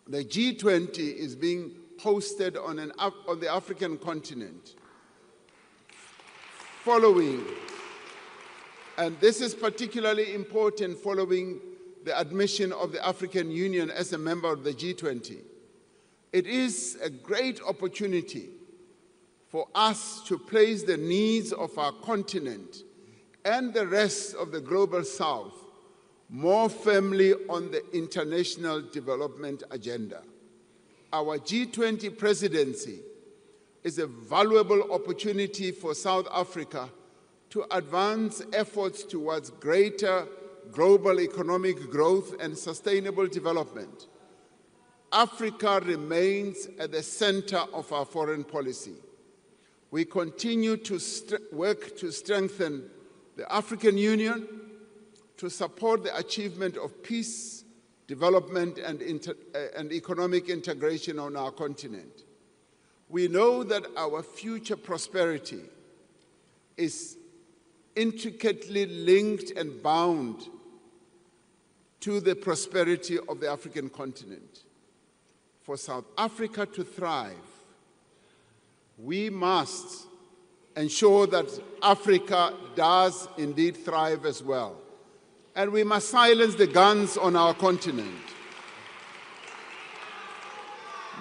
the G20 is being hosted on the African continent. And this is particularly important following the admission of the African Union as a member of the G20. It is a great opportunity for us to place the needs of our continent and the rest of the global South more firmly on the international development agenda. Our G20 presidency is a valuable opportunity for South Africa to advance efforts towards greater global economic growth and sustainable development. Africa remains at the center of our foreign policy. We continue to work to strengthen the African Union, to support the achievement of peace, development, and economic integration on our continent. We know that our future prosperity is intricately linked and bound to the prosperity of the African continent. For South Africa to thrive, we must ensure that Africa does indeed thrive as well. And we must silence the guns on our continent.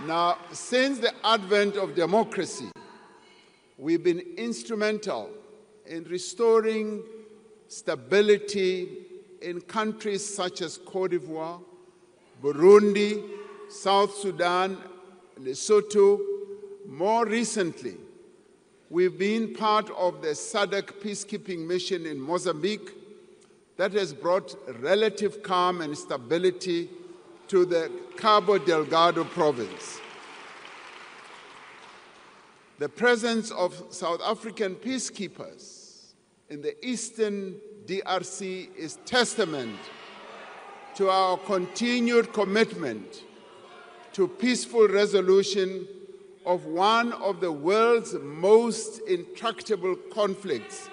Now, since the advent of democracy, we've been instrumental in restoring stability in countries such as Côte d'Ivoire, Burundi, South Sudan, Lesotho. More recently, we've been part of the SADC peacekeeping mission in Mozambique that has brought relative calm and stability to the Cabo Delgado province. The presence of South African peacekeepers in the eastern DRC is testament to our continued commitment to peaceful resolution of one of the world's most intractable conflicts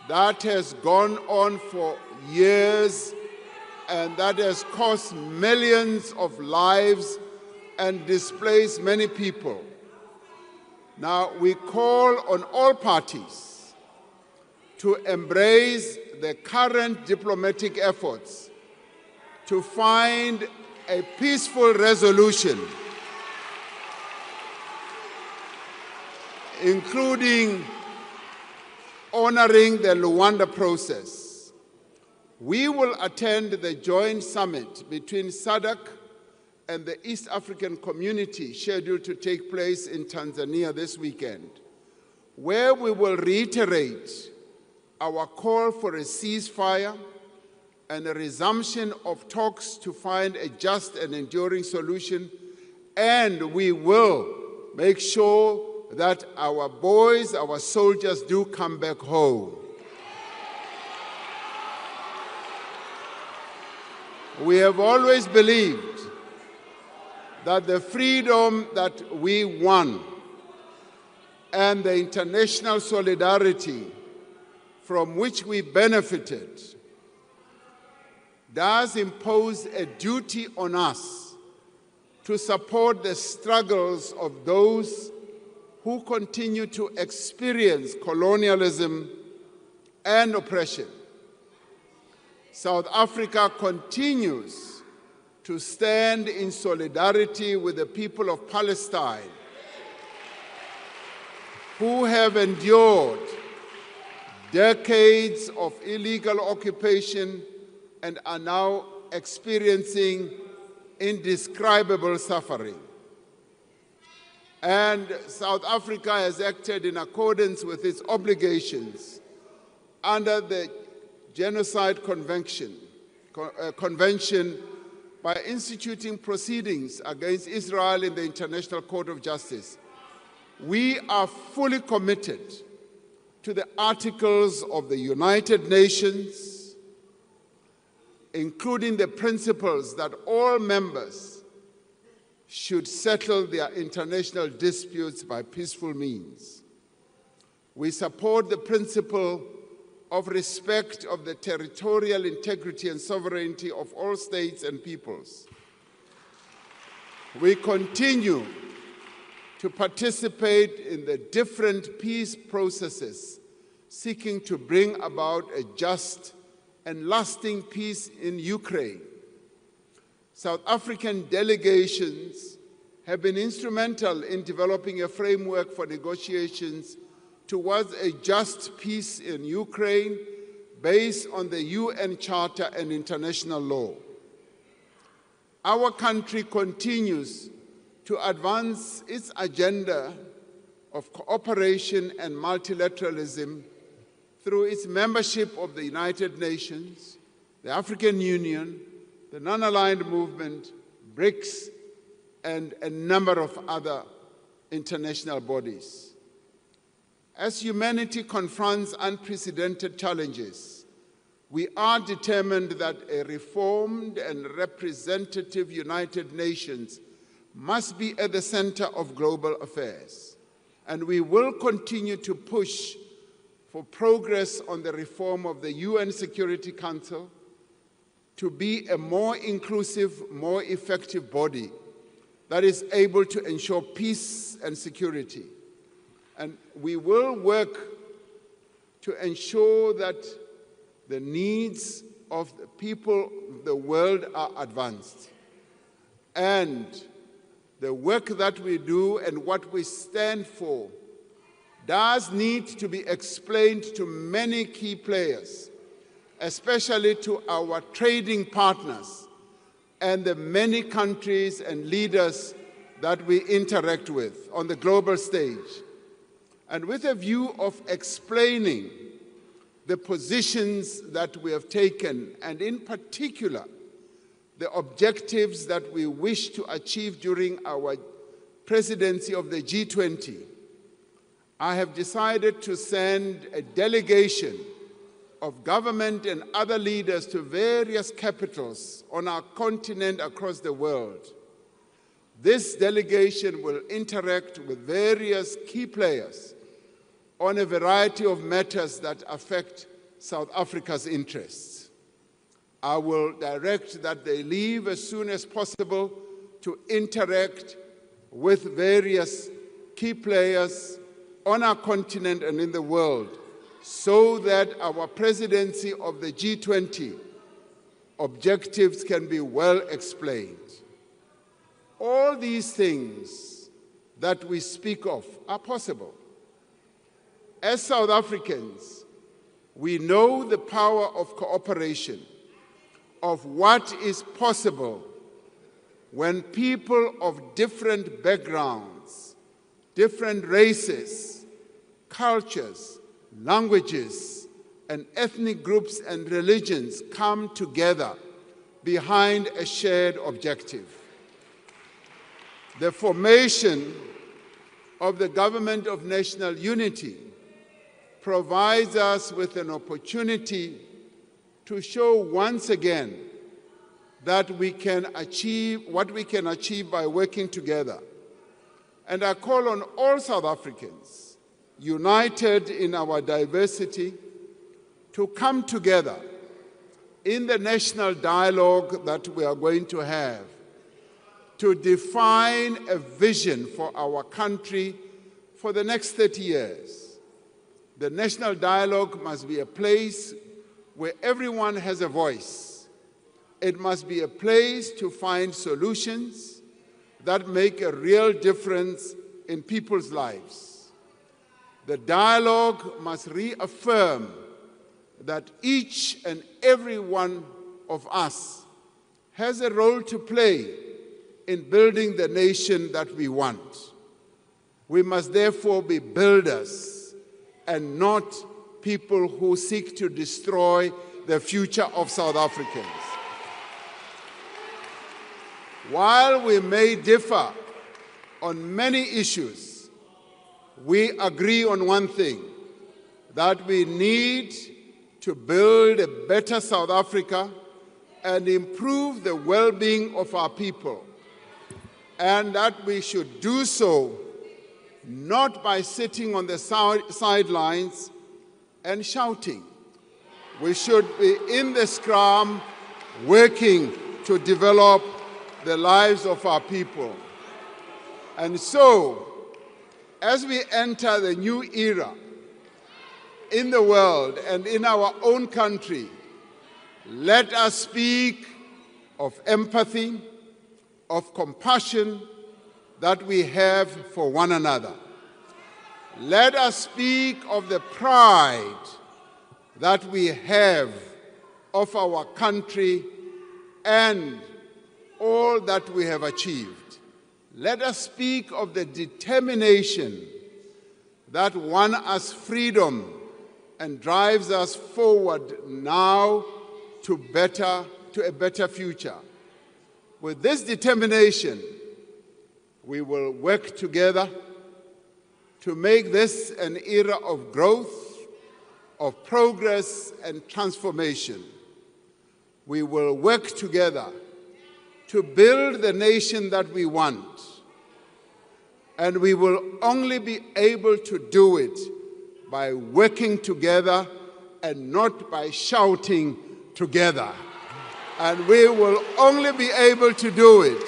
that has gone on for years and that has cost millions of lives and displaced many people. Now, we call on all parties to embrace the current diplomatic efforts to find a peaceful resolution, including honoring the Luanda process. We will attend the joint summit between SADC and the East African Community scheduled to take place in Tanzania this weekend, where we will reiterate our call for a ceasefire and a resumption of talks to find a just and enduring solution, and we will make sure that our boys, our soldiers do come back home. We have always believed that the freedom that we won and the international solidarity from which we benefited does impose a duty on us to support the struggles of those who continue to experience colonialism and oppression. South Africa continues to stand in solidarity with the people of Palestine, who have endured decades of illegal occupation and are now experiencing indescribable suffering. And South Africa has acted in accordance with its obligations under the Genocide Convention by instituting proceedings against Israel in the International Court of Justice. We are fully committed to the articles of the United Nations, including the principles that all members should settle their international disputes by peaceful means. We support the principle of respect of the territorial integrity and sovereignty of all states and peoples. We continue to participate in the different peace processes seeking to bring about a just and lasting peace in Ukraine. South African delegations have been instrumental in developing a framework for negotiations towards a just peace in Ukraine based on the UN Charter and international law. Our country continues to advance its agenda of cooperation and multilateralism through its membership of the United Nations, the African Union, the Non-Aligned Movement, BRICS, and a number of other international bodies. As humanity confronts unprecedented challenges, we are determined that a reformed and representative United Nations must be at the center of global affairs, and we will continue to push for progress on the reform of the UN Security Council to be a more inclusive, more effective body that is able to ensure peace and security. And we will work to ensure that the needs of the people of the world are advanced. And the work that we do and what we stand for does need to be explained to many key players, especially to our trading partners and the many countries and leaders that we interact with on the global stage. And with a view of explaining the positions that we have taken, and in particular, the objectives that we wish to achieve during our presidency of the G20, I have decided to send a delegation of government and other leaders to various capitals on our continent across the world. This delegation will interact with various key players on a variety of matters that affect South Africa's interests. I will direct that they leave as soon as possible to interact with various key players on our continent and in the world, so that our presidency of the G20 objectives can be well explained. All these things that we speak of are possible. As South Africans, we know the power of cooperation, of what is possible when people of different backgrounds, different races, cultures, languages, and ethnic groups and religions come together behind a shared objective. The formation of the Government of National Unity provides us with an opportunity to show once again that we can achieve what we can achieve by working together. And I call on all South Africans, united in our diversity, to come together in the national dialogue that we are going to have to define a vision for our country for the next 30 years. The national dialogue must be a place where everyone has a voice. It must be a place to find solutions that make a real difference in people's lives. The dialogue must reaffirm that each and every one of us has a role to play in building the nation that we want. We must therefore be builders and not people who seek to destroy the future of South Africans. While we may differ on many issues, we agree on one thing, that we need to build a better South Africa and improve the well-being of our people, and that we should do so not by sitting on the sidelines and shouting. We should be in the scrum working to develop the lives of our people. And so, as we enter the new era in the world and in our own country, let us speak of empathy, of compassion that we have for one another. Let us speak of the pride that we have of our country and all that we have achieved. Let us speak of the determination that won us freedom and drives us forward now to a better future. With this determination, we will work together to make this an era of growth, of progress and transformation. We will work together to build the nation that we want. And we will only be able to do it by working together and not by shouting together. And we will only be able to do it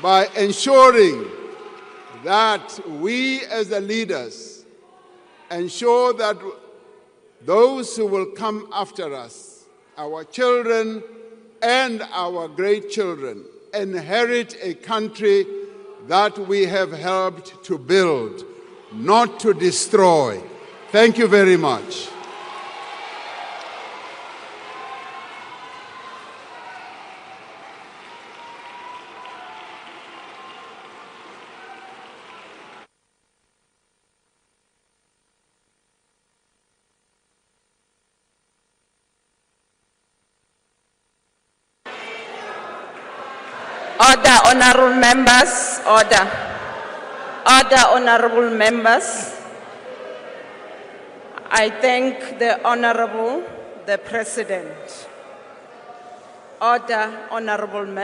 by ensuring that we as the leaders ensure that those who will come after us, our children and our great children, inherit a country that we have helped to build, not to destroy. Thank you very much. Order, honorable members, order. Order, honorable members. I thank the Honorable, the President. Order, honorable members.